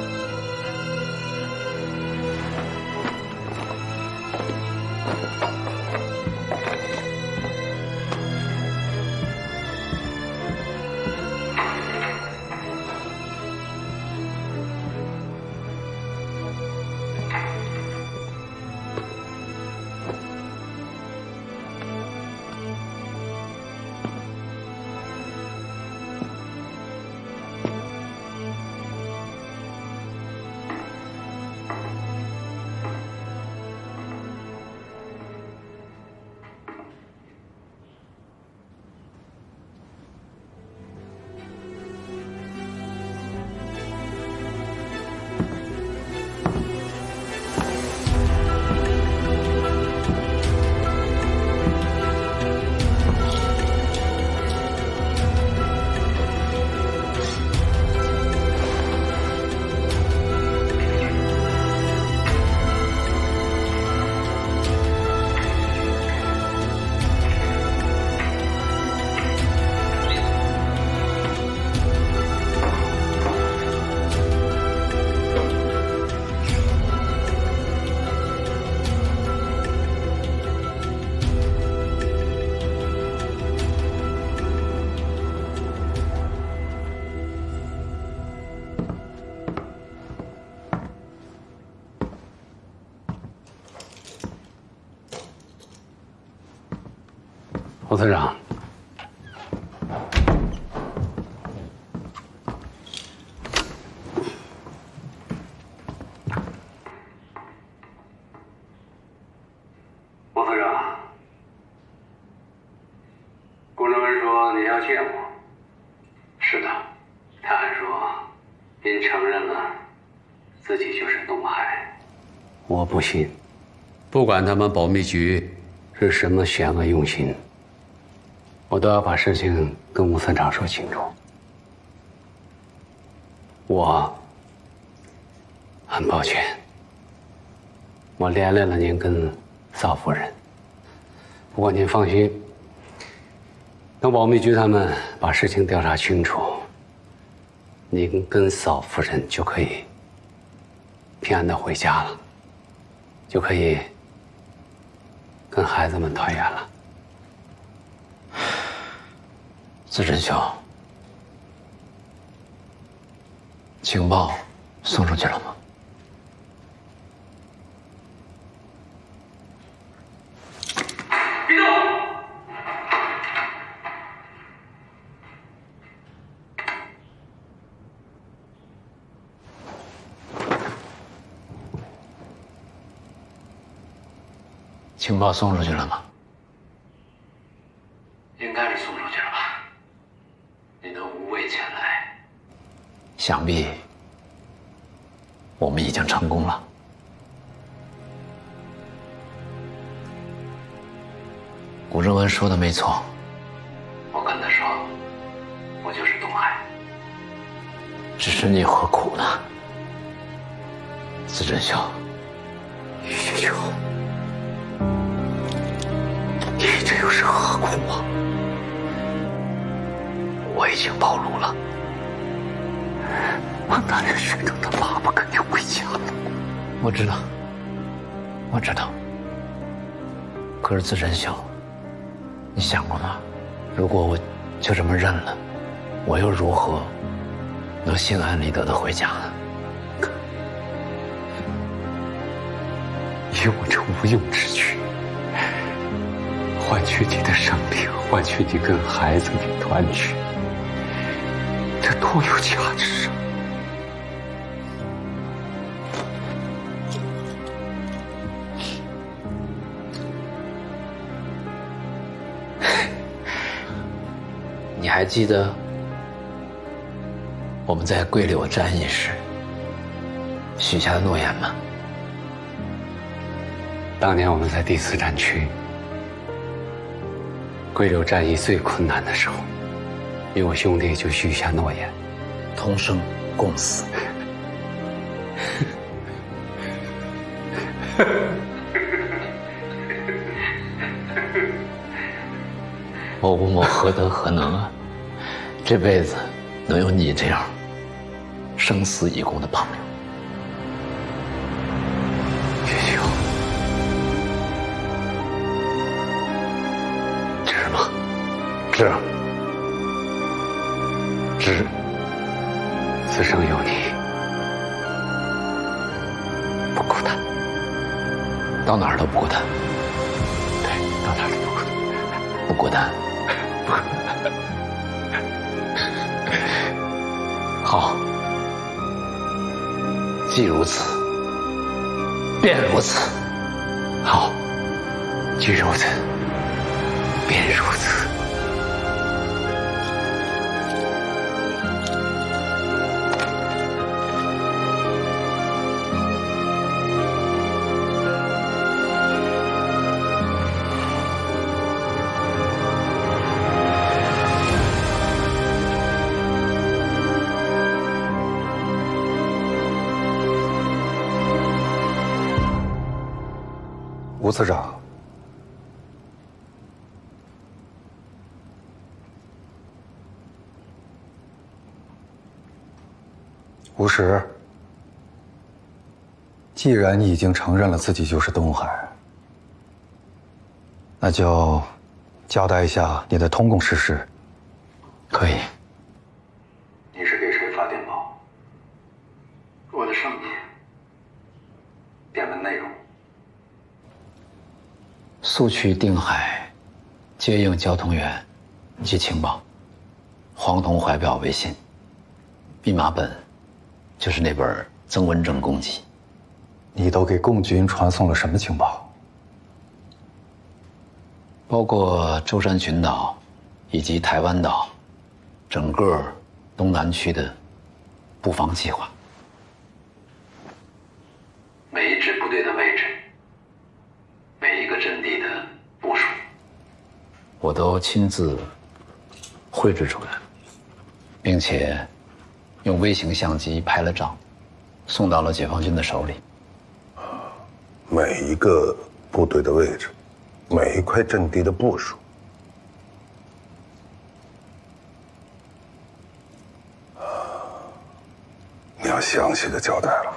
司长，吴司长，顾正文说你要见我。是的，他还说您承认了自己就是东海。我不信，不管他们保密局是什么险恶用心，我都要把事情跟吴司长说清楚。我很抱歉，我连累了您跟嫂夫人。不过您放心，等保密局他们把事情调查清楚，您跟嫂夫人就可以平安的回家了，就可以跟孩子们团圆了。自珍兄，情报送出去了吗？别动！情报送出去了吗？应该是送出去了吧？你能无畏前来，想必我们已经成功了。古正文说的没错，我跟他说，我就是东海。只是你何苦呢？自珍兄，于学兄，你这又是何苦啊？我已经暴露了。我大人学长的爸爸肯定回家了。我知道，我知道。可是自珍兄，你想过吗？如果我就这么认了，我又如何能心安理得的回家呢？以我这无用之举，换取你的生命，换取你跟孩子的团聚，这多有价值啊！你还记得我们在桂柳战役时许下的诺言吗？当年我们在第4战区桂柳战役最困难的时候，与我兄弟就许下诺言，同生共死。我吴某何德何能啊？这辈子能有你这样生死以共的朋友。学兄，值吗？值，值。此生有你，不孤单，到哪儿都不孤单。对，到哪儿都不孤单，不孤单。好，既如此，便如此。好，既如此，便如此。吴次长，吴石，既然你已经承认了自己就是东海，那就交代一下你的通共事实。可以。你是给谁发电报？我的上级。电文内容。速去定海，接应交通员及情报，黄铜怀表为信，密码本就是那本曾文正公辑。你都给共军传送了什么情报？包括舟山群岛以及台湾岛整个东南区的布防计划，每一支部队的位置，每一个阵地的部署，我都亲自绘制出来，并且用微型相机拍了照，送到了解放军的手里。每一个部队的位置，每一块阵地的部署，你要详细的交代了。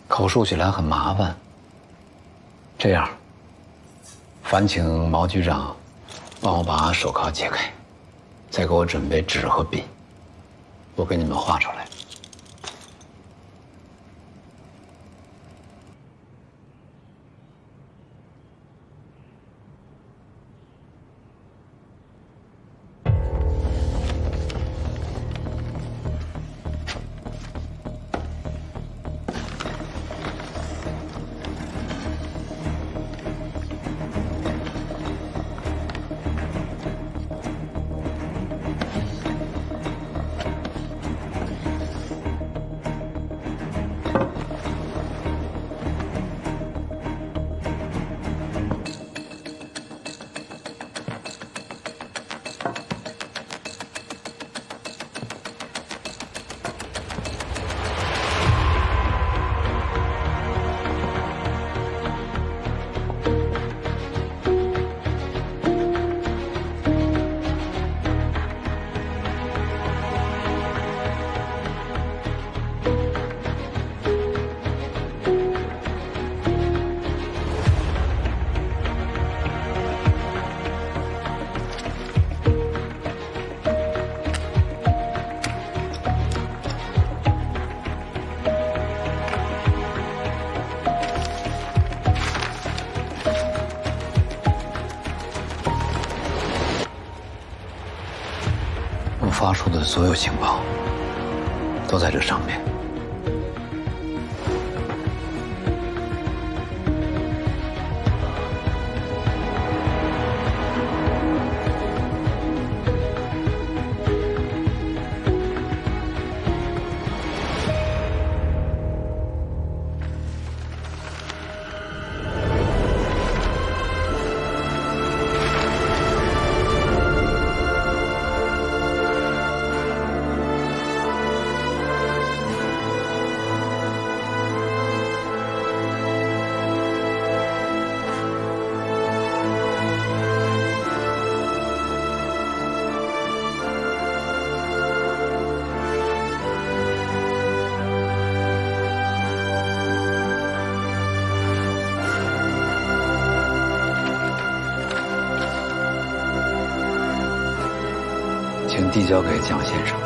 口述起来很麻烦。这样，烦请毛局长帮我把手铐解开，再给我准备纸和笔，我给你们画出来。发出的所有情报都在这上面。请递交给蒋先生。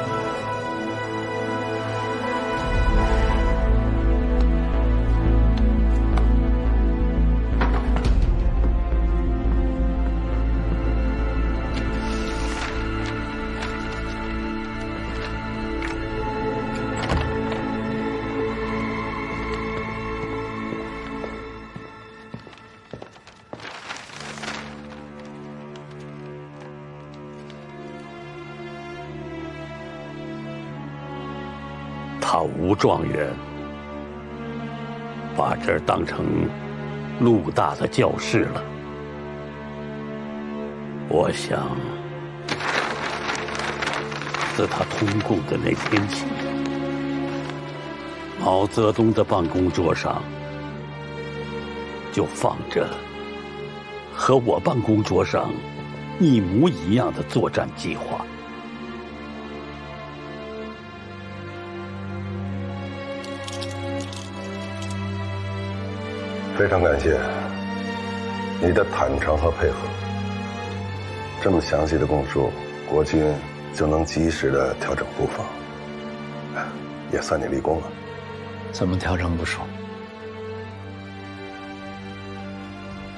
他吴状元把这儿当成陆大的教室了。我想，自他通共的那天起，毛泽东的办公桌上就放着和我办公桌上一模一样的作战计划。非常感谢你的坦诚和配合。这么详细的供述，国军就能及时的调整布防，也算你立功了。怎么调整不说？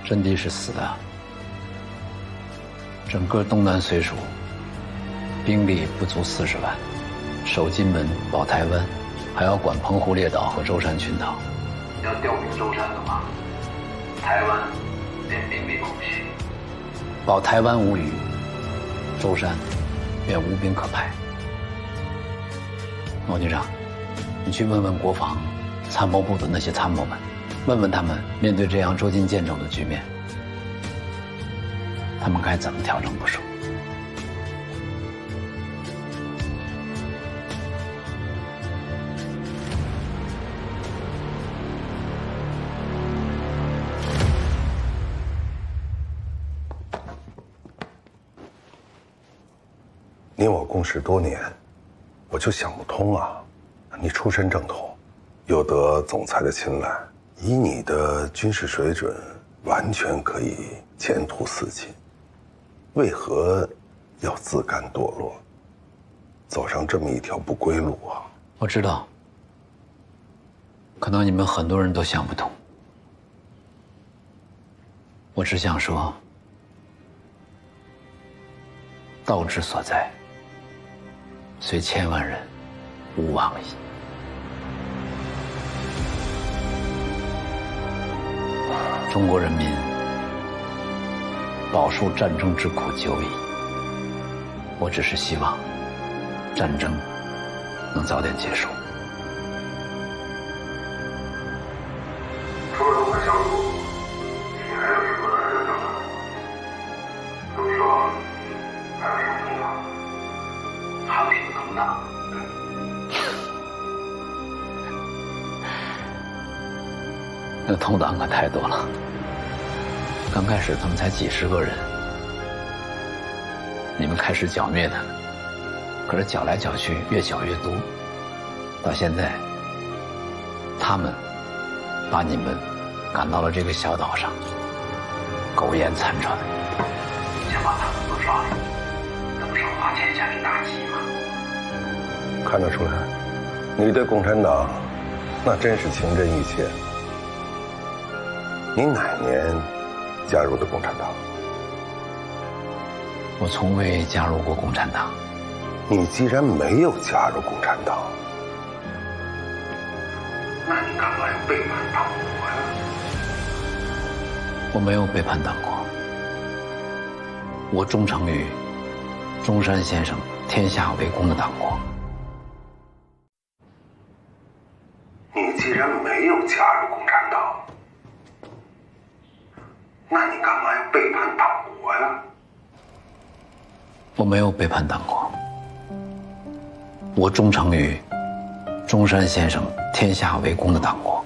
阵地是死的，整个东南绥署兵力不足40万，守金门、保台湾，还要管澎湖列岛和舟山群岛。要调兵舟山的话，台湾便兵力空虚。保台湾无虞，舟山便无兵可派。王局长，你去问问国防参谋部的那些参谋们，问问他们面对这样捉襟见肘的局面，他们该怎么调整部署。你我共事多年，我就想不通啊！你出身正统，又得总裁的青睐，以你的军事水准，完全可以前途似锦，为何要自甘堕落，走上这么一条不归路啊？我知道，可能你们很多人都想不通。我只想说，道之所在，虽千万人，吾往矣。中国人民饱受战争之苦久矣，我只是希望战争能早点结束。除了东海小组，你还有什么要交代？比如说，还有什么通党？还有什么通党？那通党可太多了。刚开始他们才几十个人，你们开始剿灭他们，可是剿来剿去越剿越多，到现在，他们把你们赶到了这个小岛上，苟延残喘。想把他们都抓住，那不是花天下之大稽吗？看得出来，你对共产党那真是情真意切。你哪年加入的共产党？我从未加入过共产党。你既然没有加入共产党，那你干嘛要背叛党国呀？我没有背叛党国，我忠诚于中山先生天下为公的党国。你既然没有加入共产党，那你干嘛要背叛党国呀？我没有背叛党国，我忠诚于中山先生天下为公的党国，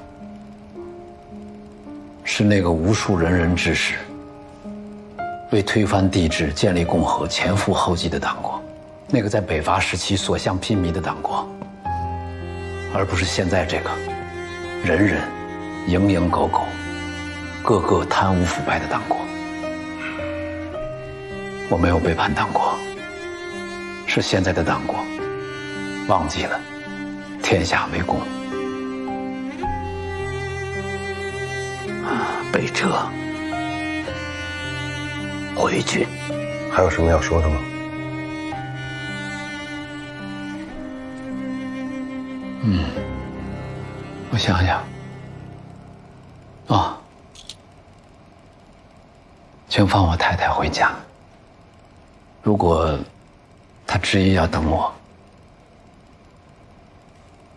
是那个无数仁人志士为推翻帝制、建立共和前赴后继的党国，那个在北伐时期所向披靡的党国，而不是现在这个人人蝇营狗苟、个个贪污腐败的党国。我没有背叛党国，是现在的党国忘记了天下为公。北撤，回去。还有什么要说的吗？我想想。哦，请放我太太回家。如果她执意要等我，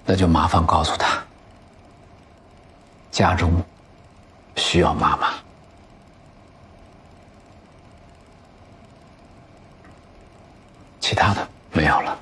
那就麻烦告诉她，家中需要妈妈。其他的没有了。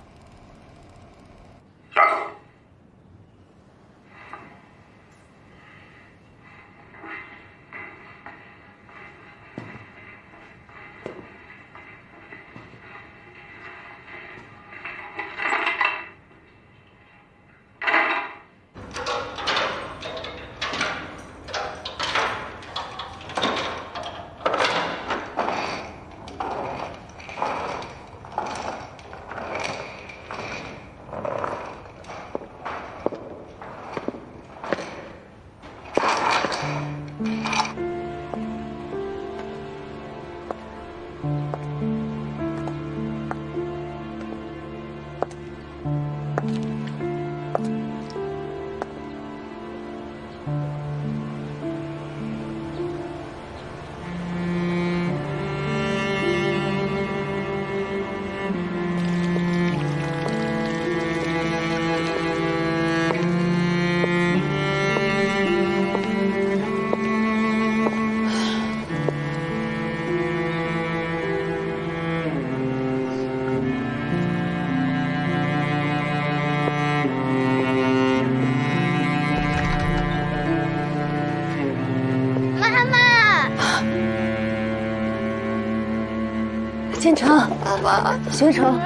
成，爸爸，学成。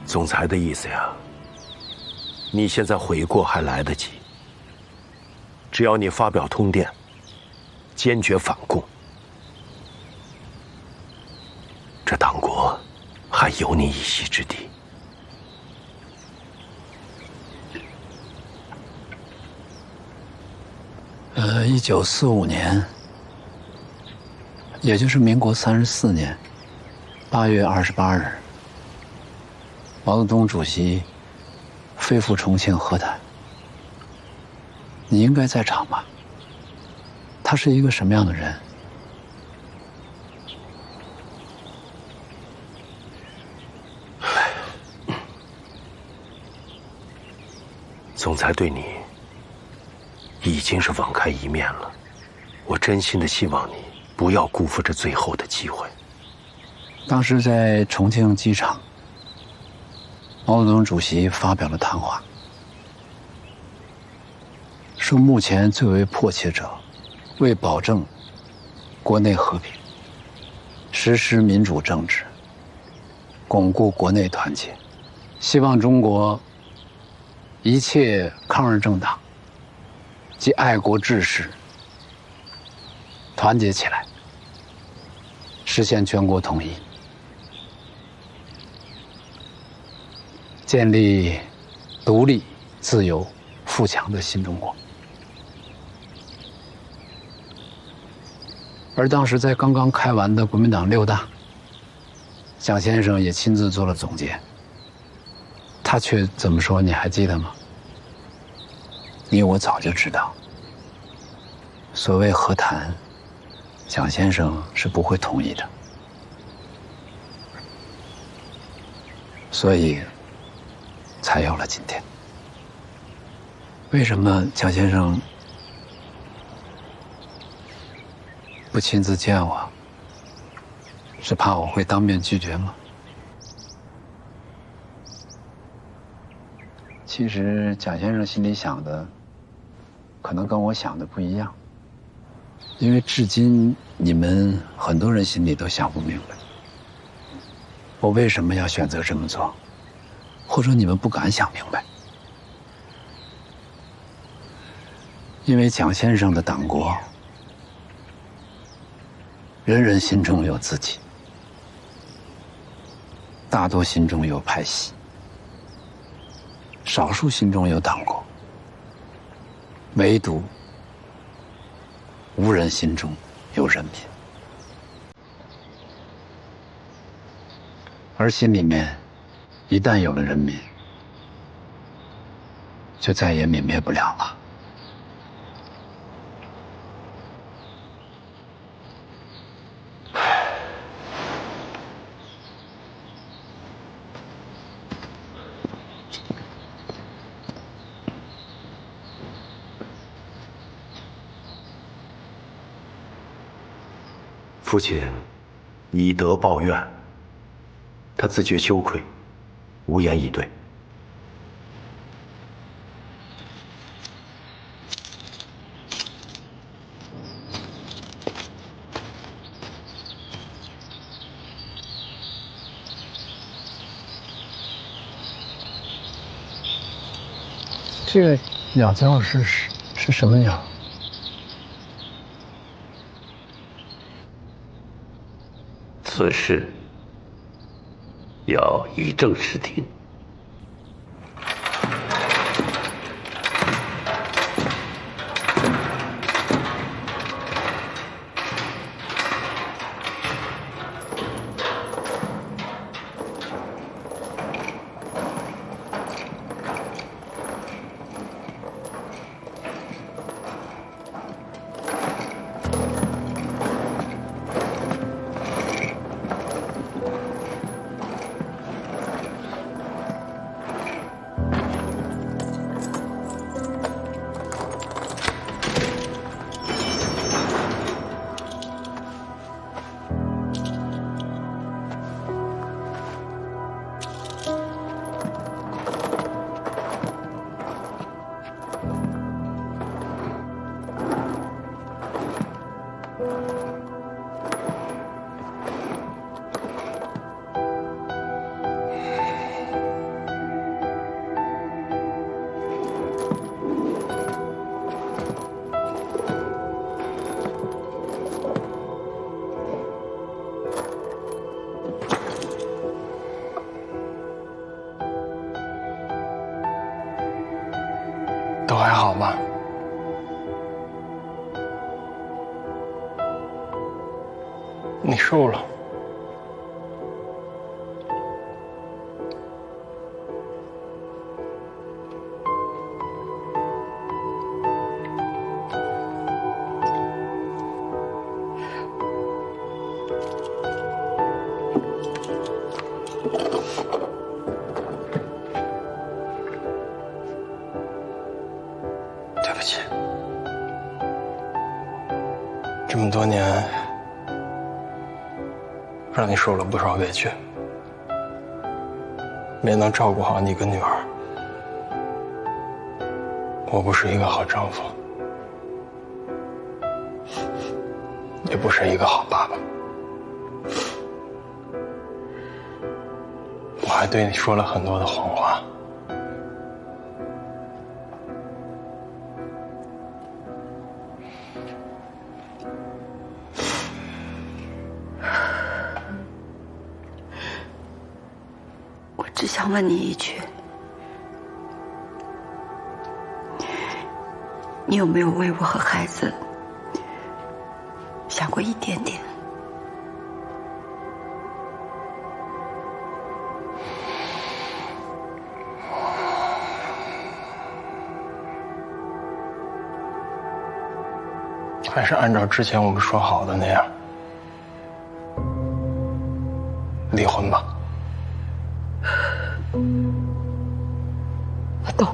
总裁的意思呀，你现在悔过还来得及。只要你发表通电，坚决反共，这党国还有你一席之地。1945年，也就是民国34年8月28日，毛泽东主席飞赴重庆和谈。你应该在场吧？他是一个什么样的人？总裁对你已经是网开一面了，我真心的希望你不要辜负这最后的机会。当时在重庆机场，毛泽东主席发表了谈话，说目前最为迫切者，为保证国内和平，实施民主政治，巩固国内团结，希望中国一切抗日政党及爱国志士团结起来，实现全国统一，建立独立、自由、富强的新中国。而当时在刚刚开完的国民党6大，蒋先生也亲自做了总结，他却怎么说？你还记得吗？你我早就知道，所谓和谈，蒋先生是不会同意的，所以才有了今天。为什么蒋先生不亲自见我？是怕我会当面拒绝吗？其实蒋先生心里想的，可能跟我想的不一样，因为至今你们很多人心里都想不明白，我为什么要选择这么做，或者你们不敢想明白。因为蒋先生的党国，人人心中有自己，大多心中有派系，少数心中有党国，唯独无人心中有人民。而心里面一旦有了人民，就再也泯灭不了了。父亲以德报怨，他自觉羞愧，无言以对。这个鸟叫是什么鸟？此事要以正视听。都还好吧？你瘦了。对不起，这么多年让你受了不少委屈，没能照顾好你跟女儿，我不是一个好丈夫，也不是一个好爸爸，我还对你说了很多的谎话。我只想问你一句，你有没有为我和孩子想过一点点？还是按照之前我们说好的那样，离婚吧。我懂。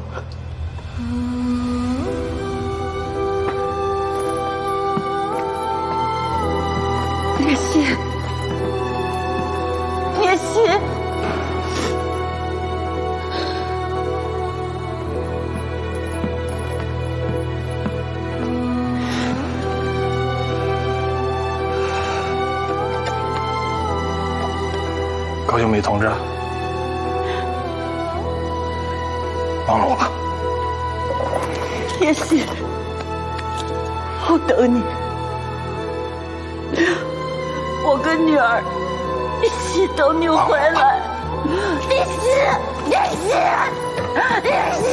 叶希，叶希，高秀美同志，忘了我吧。叶希，我等你。我跟女儿一起等你回来。叶希，叶希，叶希。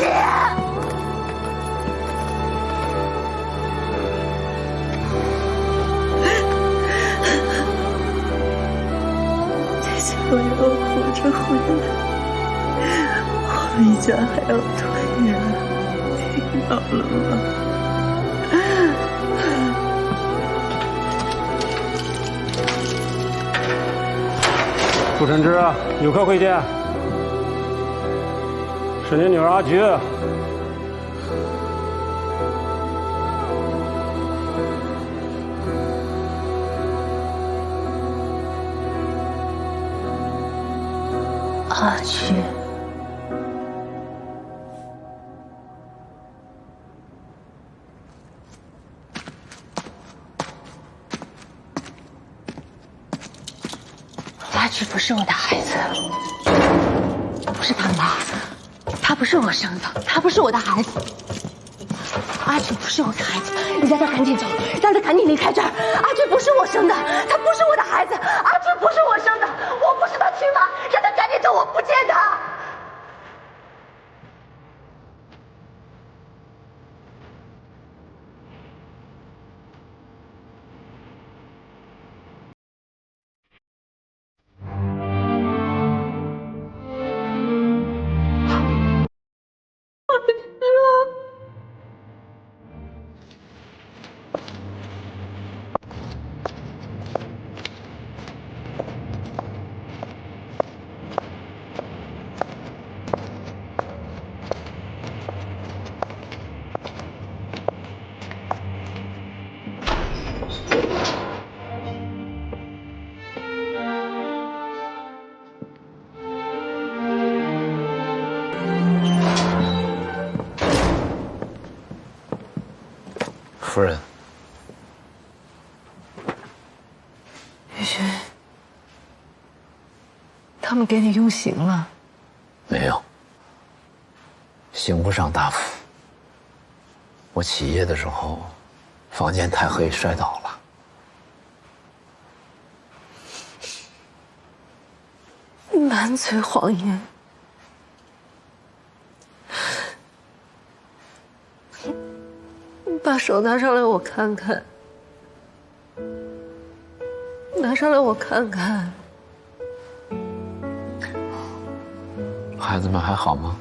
姐姐，我要活着回来，我们一家还要团圆，听到了吗？顾晨之，有客会见，是你女儿阿菊。阿菊，阿菊不是我的孩子，我不是他妈，她不是我生的，她不是我的孩子。阿菊不是我的孩子，你让她赶紧走，让她赶紧离开这儿。阿菊不是我生的，她不是我的孩子，阿菊不是我生的，我不是她亲妈，让她赶紧走，我不见她。夫人，雨轩，他们给你用刑了？没有，刑不上大夫。我起夜的时候，房间太黑，摔倒了。满嘴谎言，把手拿上来，我看看。拿上来，我看看。孩子们还好吗？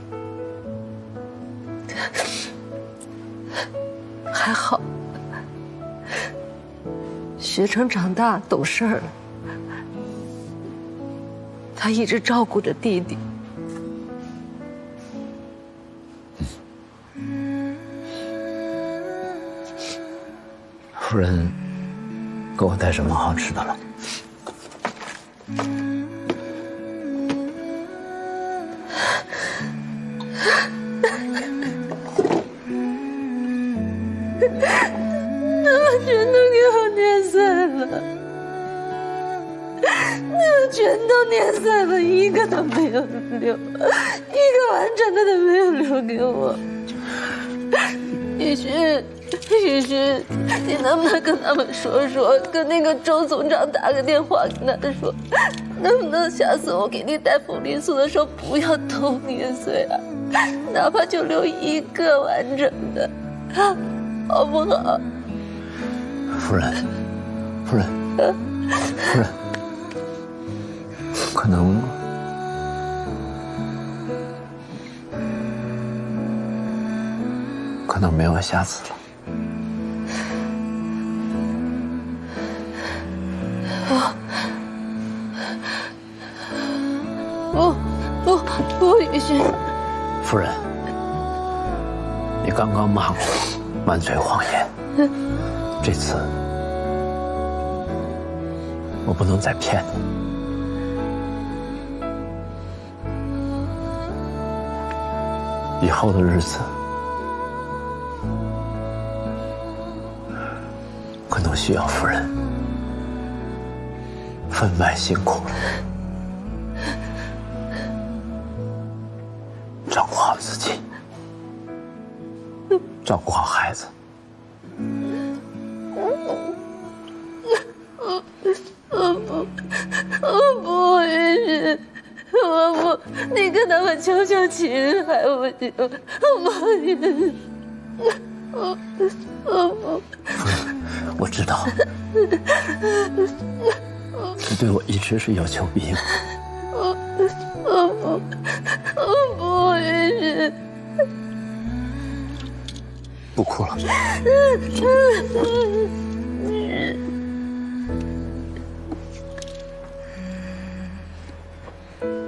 还好。学成长大懂事儿了，他一直照顾着弟弟。夫人，给我带什么好吃的了？他们全都给我碾碎了，全都碾碎了，一个都没有留，一个完整的都没有留给我。雨轩，雨轩，你能不能跟他们说说，跟那个周总长打个电话跟他说，能不能下次我给你带凤梨酥的时候不要都碾碎啊，哪怕就留一个完整的，好不好？夫人，夫人，夫人，可能没有下次了。不，雨轩。夫人，你刚刚骂过我满嘴谎言，这次我不能再骗你。以后的日子可能需要夫人分外辛苦了。照顾好自己，照顾好孩子。我不允许，我不，你跟他们求求情还不行，我不允许，我不。夫人，我知道，你对我一直是有求必应。我不允许。不哭了。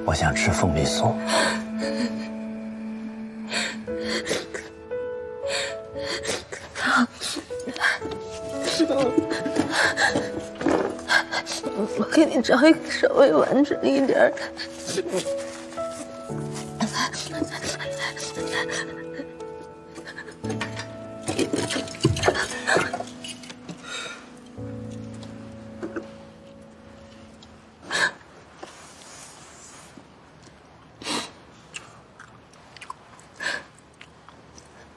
我想吃凤梨酥。我给你找一个稍微完整一点的。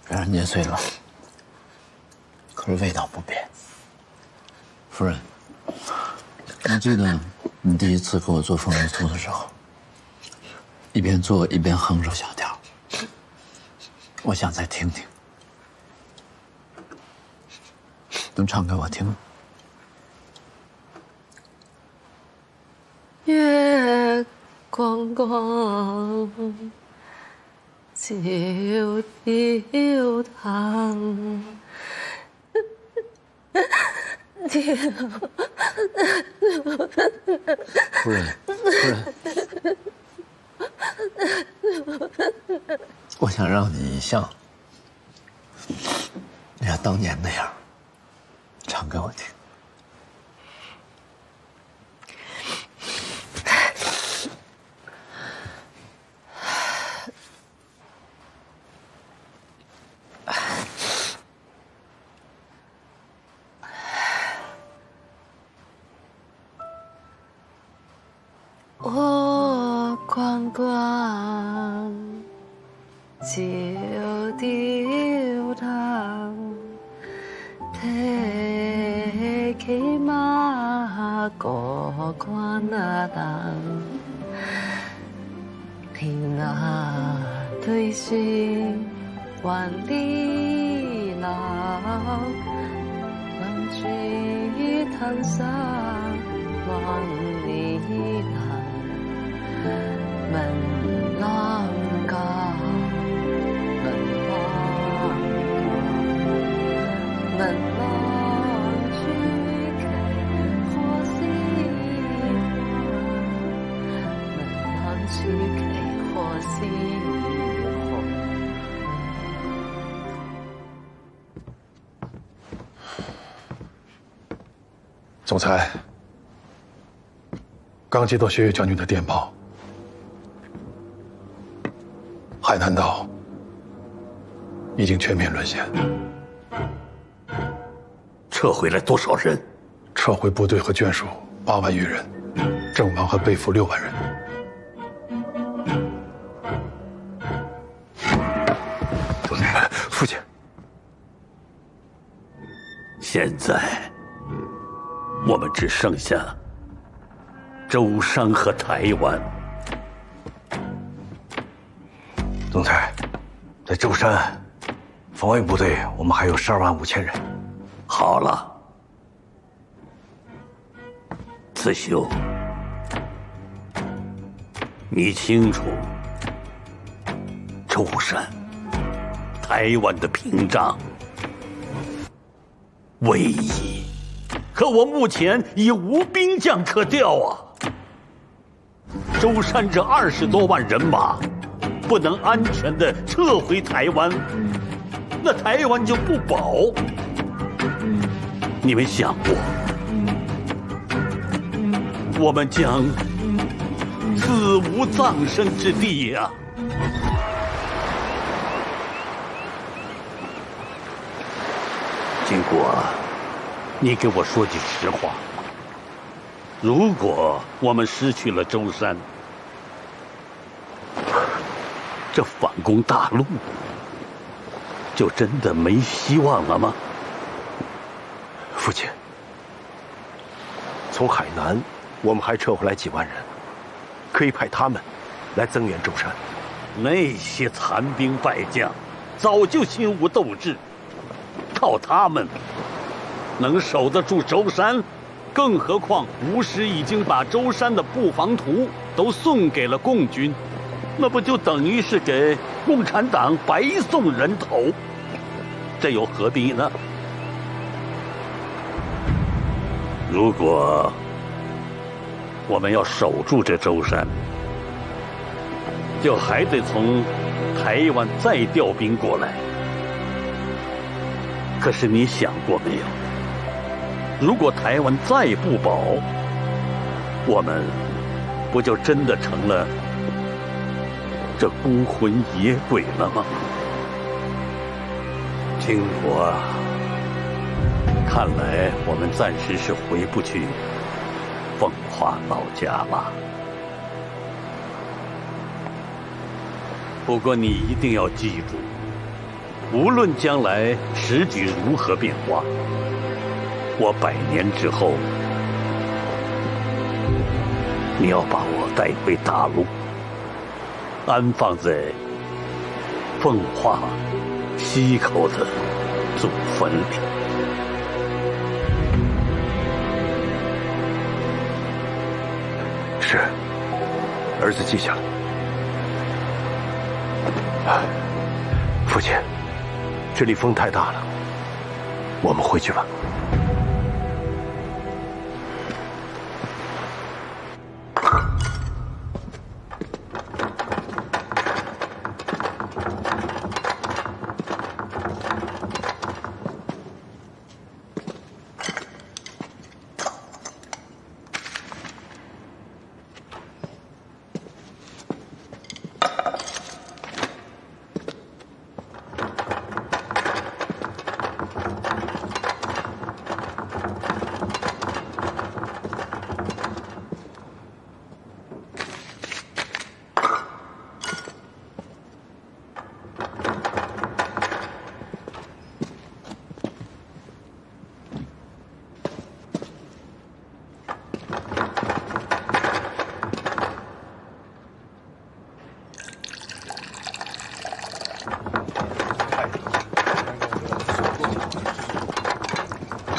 虽然捏碎了，可是味道不变。夫人，你记得你第一次给我做凤梨酥的时候，一边做一边哼着小调。我想再听听，能唱给我听？月光光，照雕堂。夫人，我想让你像当年那样唱给我听。我光光照雕堂，提起马过关当，天那对水万里来，浪，能去探沙万里浪，门浪高，门浪高，门浪去给何西门浪去给何西。总裁，刚接到雪月将军的电报，海南岛已经全面沦陷，撤回来多少人？撤回部队和眷属8万余人，阵亡和被俘6万人。总裁，父亲，现在我们只剩下舟山和台湾。总裁，在舟山防卫部队，我们还有12万5千人。好了，刺绣，你清楚，舟山、台湾的屏障唯一。可我目前已无兵将可调啊！舟山这20多万人马，不能安全地撤回台湾，那台湾就不保。你们想过，我们将死无葬身之地呀！经过。你给我说句实话，如果我们失去了舟山，这反攻大陆就真的没希望了吗？父亲，从海南我们还撤回来几万人，可以派他们来增援舟山。那些残兵败将早就心无斗志，靠他们能守得住舟山，更何况吴师已经把舟山的布防图都送给了共军，那不就等于是给共产党白送人头？这又何必呢？如果我们要守住这舟山，就还得从台湾再调兵过来。可是你想过没有？如果台湾再不保，我们不就真的成了这孤魂野鬼了吗？清国啊，看来我们暂时是回不去奉化老家了。不过你一定要记住，无论将来时局如何变化，我100年之后，你要把我带回大陆，安放在奉化溪口的祖坟里。是，儿子记下了。父亲，这里风太大了，我们回去吧。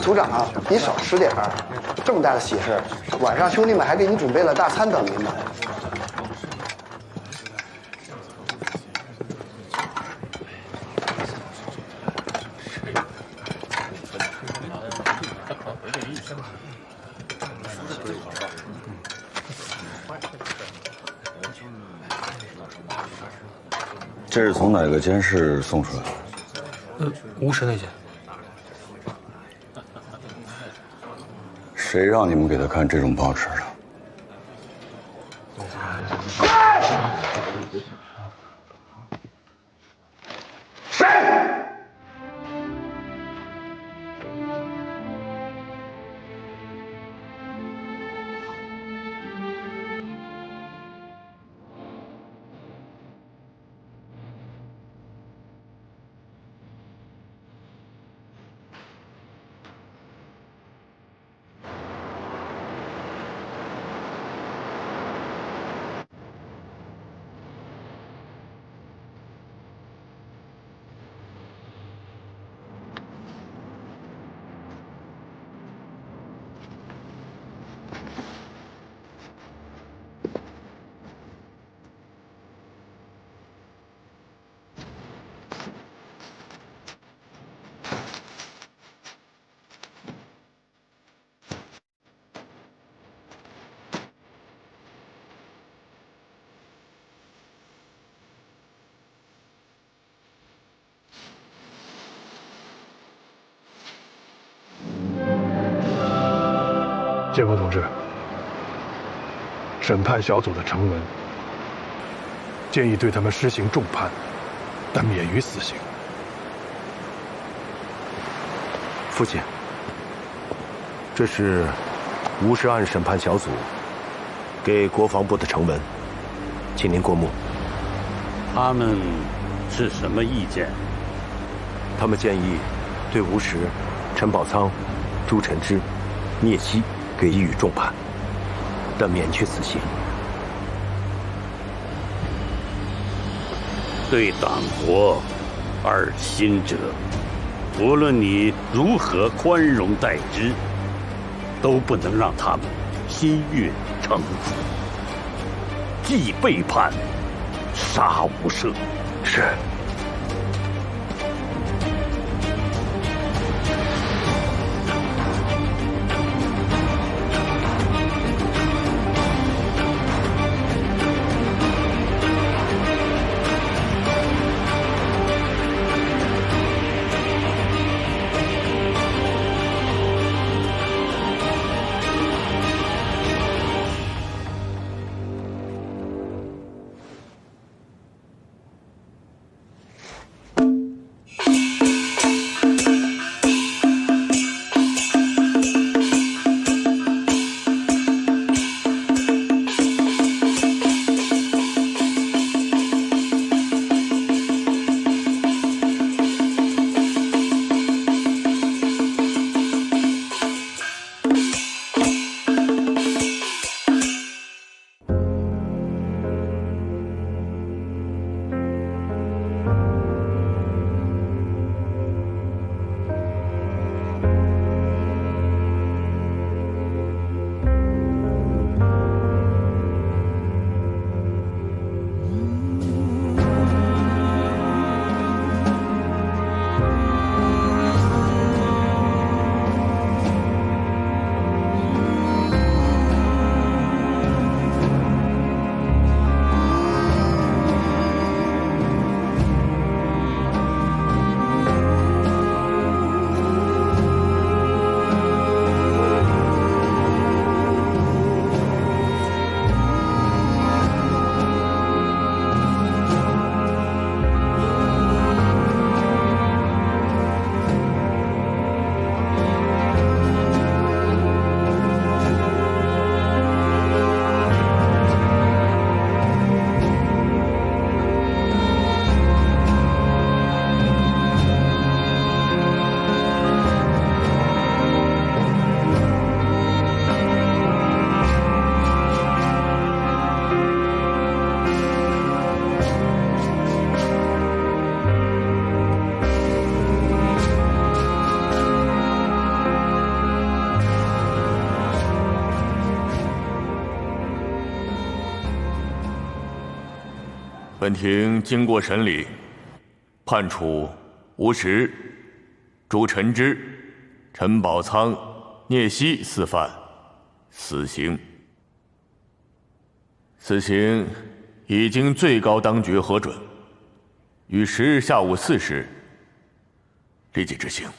组长啊，你少吃点儿，这么大的喜事，晚上兄弟们还给你准备了大餐等您呢。这是从哪个监室送出来的？无石那间。谁让你们给他看这种报纸的？谁？建国同志，审判小组的成文建议对他们施行重判，但免于死刑。父亲，这是吴氏案审判小组给国防部的成文，请您过目。他们是什么意见？他们建议对吴石、陈宝仓、朱晨之、聂曦给予以重判，但免去死刑。对党国二心者，无论你如何宽容待之，都不能让他们心悦诚服。既背叛，杀无赦。是。本庭经过审理，判处吴石、朱晨之、陈宝仓、聂曦4犯死刑。死刑已经最高当局核准，于10日下午4时立即执行。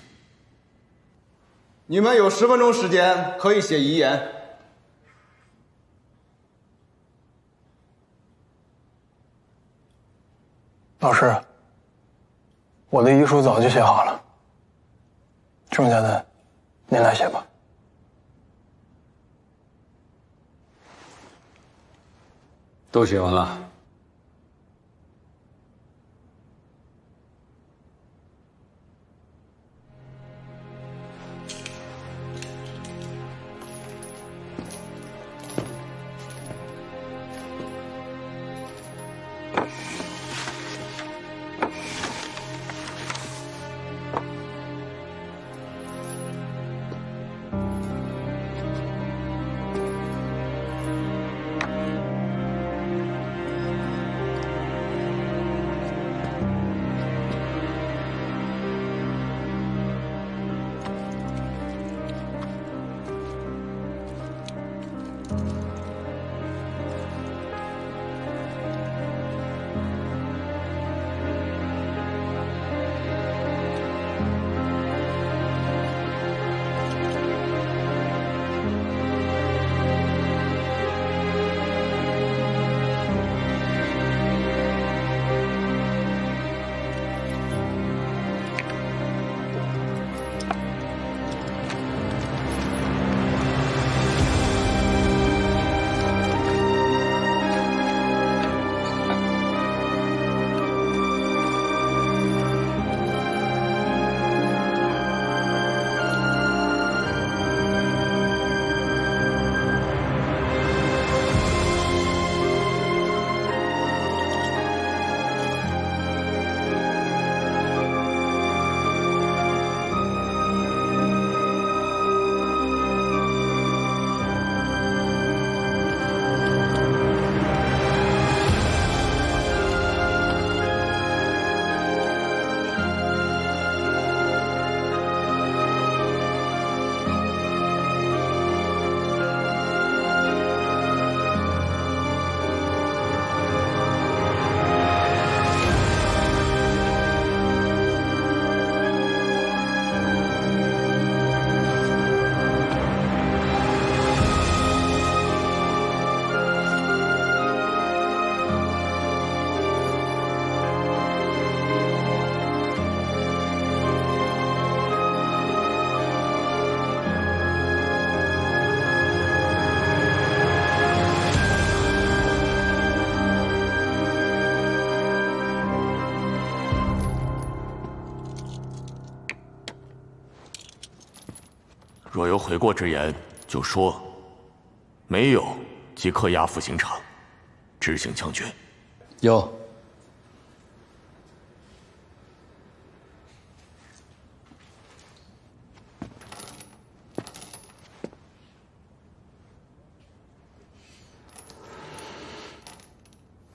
你们有10分钟时间可以写遗言。老师，我的遗书早就写好了，剩下的您来写吧。都写完了。若有悔过之言，就说；没有，即刻押赴刑场，执行枪决。有。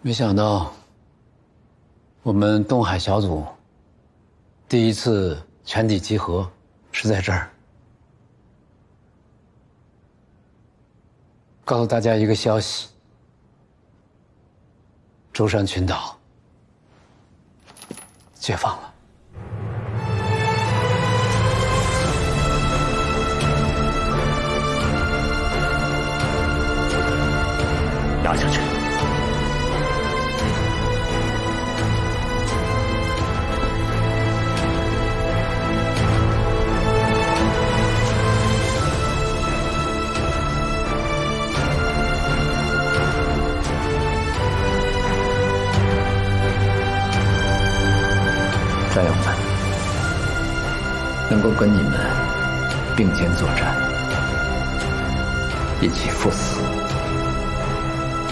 没想到，我们东海小组第一次全体集合是在这儿。告诉大家一个消息：舟山群岛解放了。压下去。战友们，能够跟你们并肩作战，一起赴死，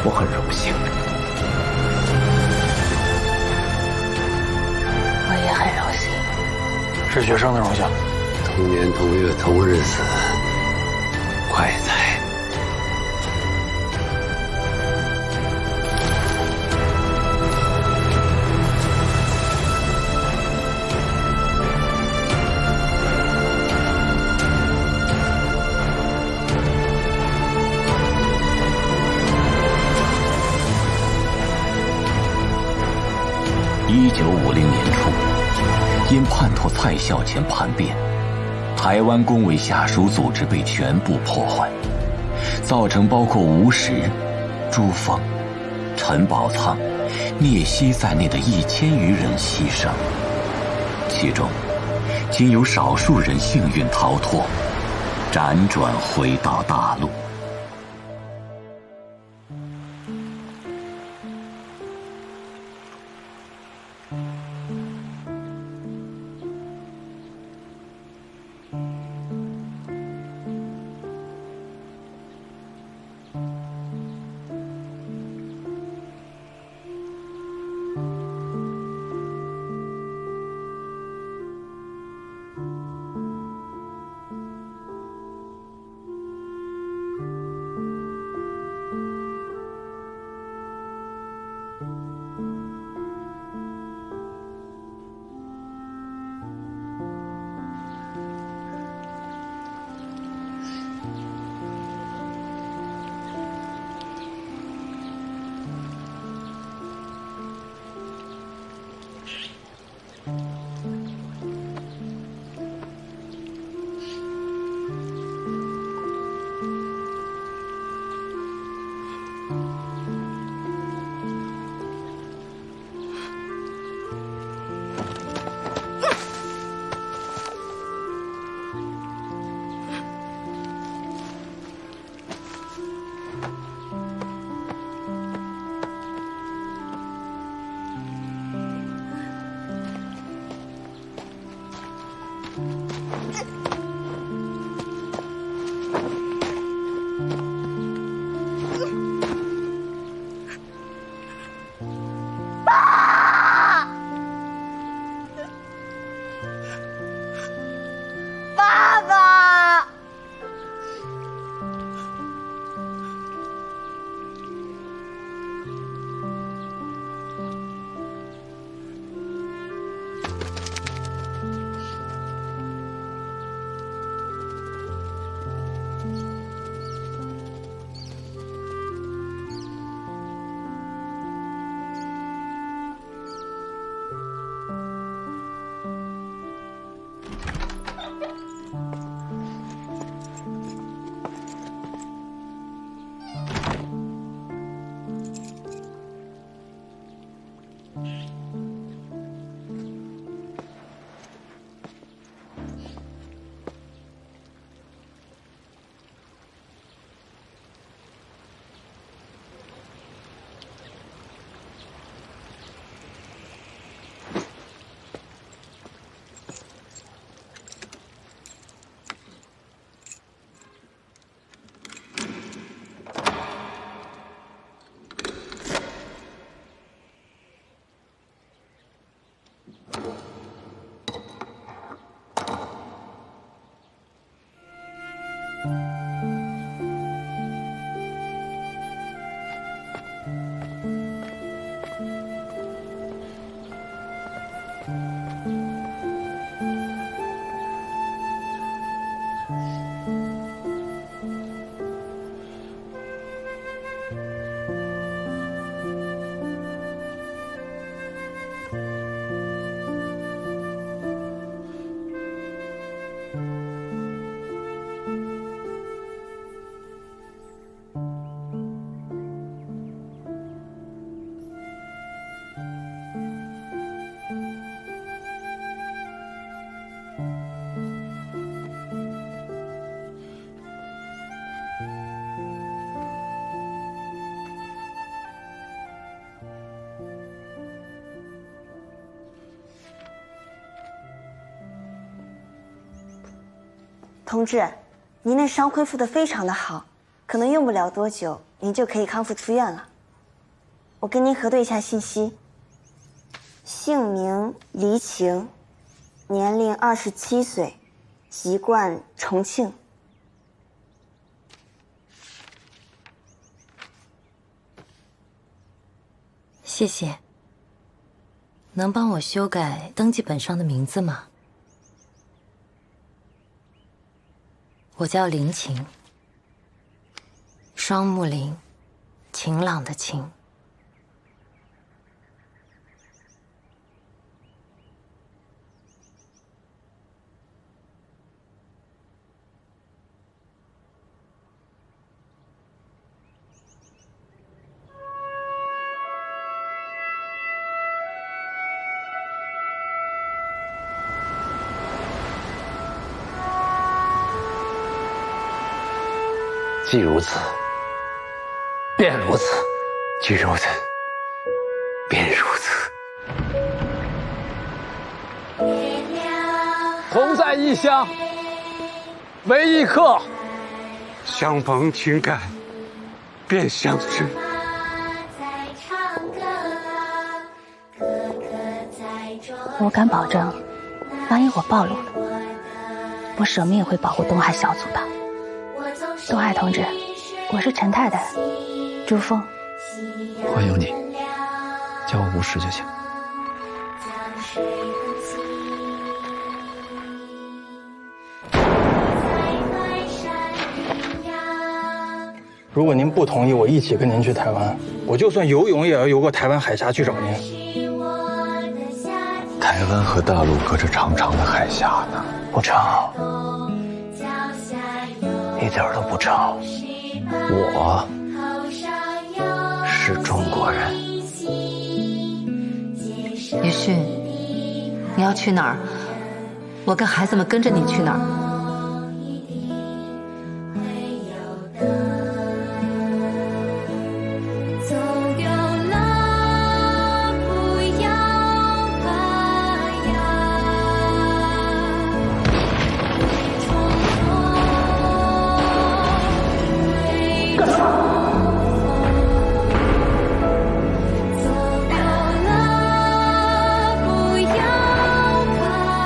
我很荣幸。我也很荣幸。是学生的荣幸。同年同月同日死，快哉！ 1950年初，因叛徒蔡孝乾叛变，台湾公卫下属组织被全部破坏，造成包括吴石、朱凤、陈宝仓、聂曦在内的1000余人牺牲，其中仅有少数人幸运逃脱，辗转回到大陆。同志，您的伤恢复得非常的好，可能用不了多久，您就可以康复出院了。我跟您核对一下信息：姓名黎晴，年龄27岁，籍贯重庆。谢谢。能帮我修改登记本上的名字吗？我叫林晴，双木林，晴朗的晴。既如此，便如此。既如此，便如此。同在异乡，为异客，相逢情感便相知。我敢保证，万一我暴露了，我舍命也会保护东海小组的。东海同志，我是陈太太，朱峰。欢迎你，叫我无事就行。如果您不同意我一起跟您去台湾，我就算游泳也要游过台湾海峡去找您。台湾和大陆隔着长长的海峡呢，不长，一点都不长。我是中国人。于迅，你要去哪儿？我跟孩子们跟着你去哪儿？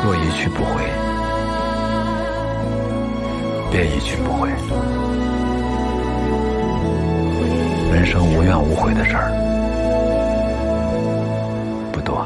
若一去不回，便一去不回。人生无怨无悔的事儿不多。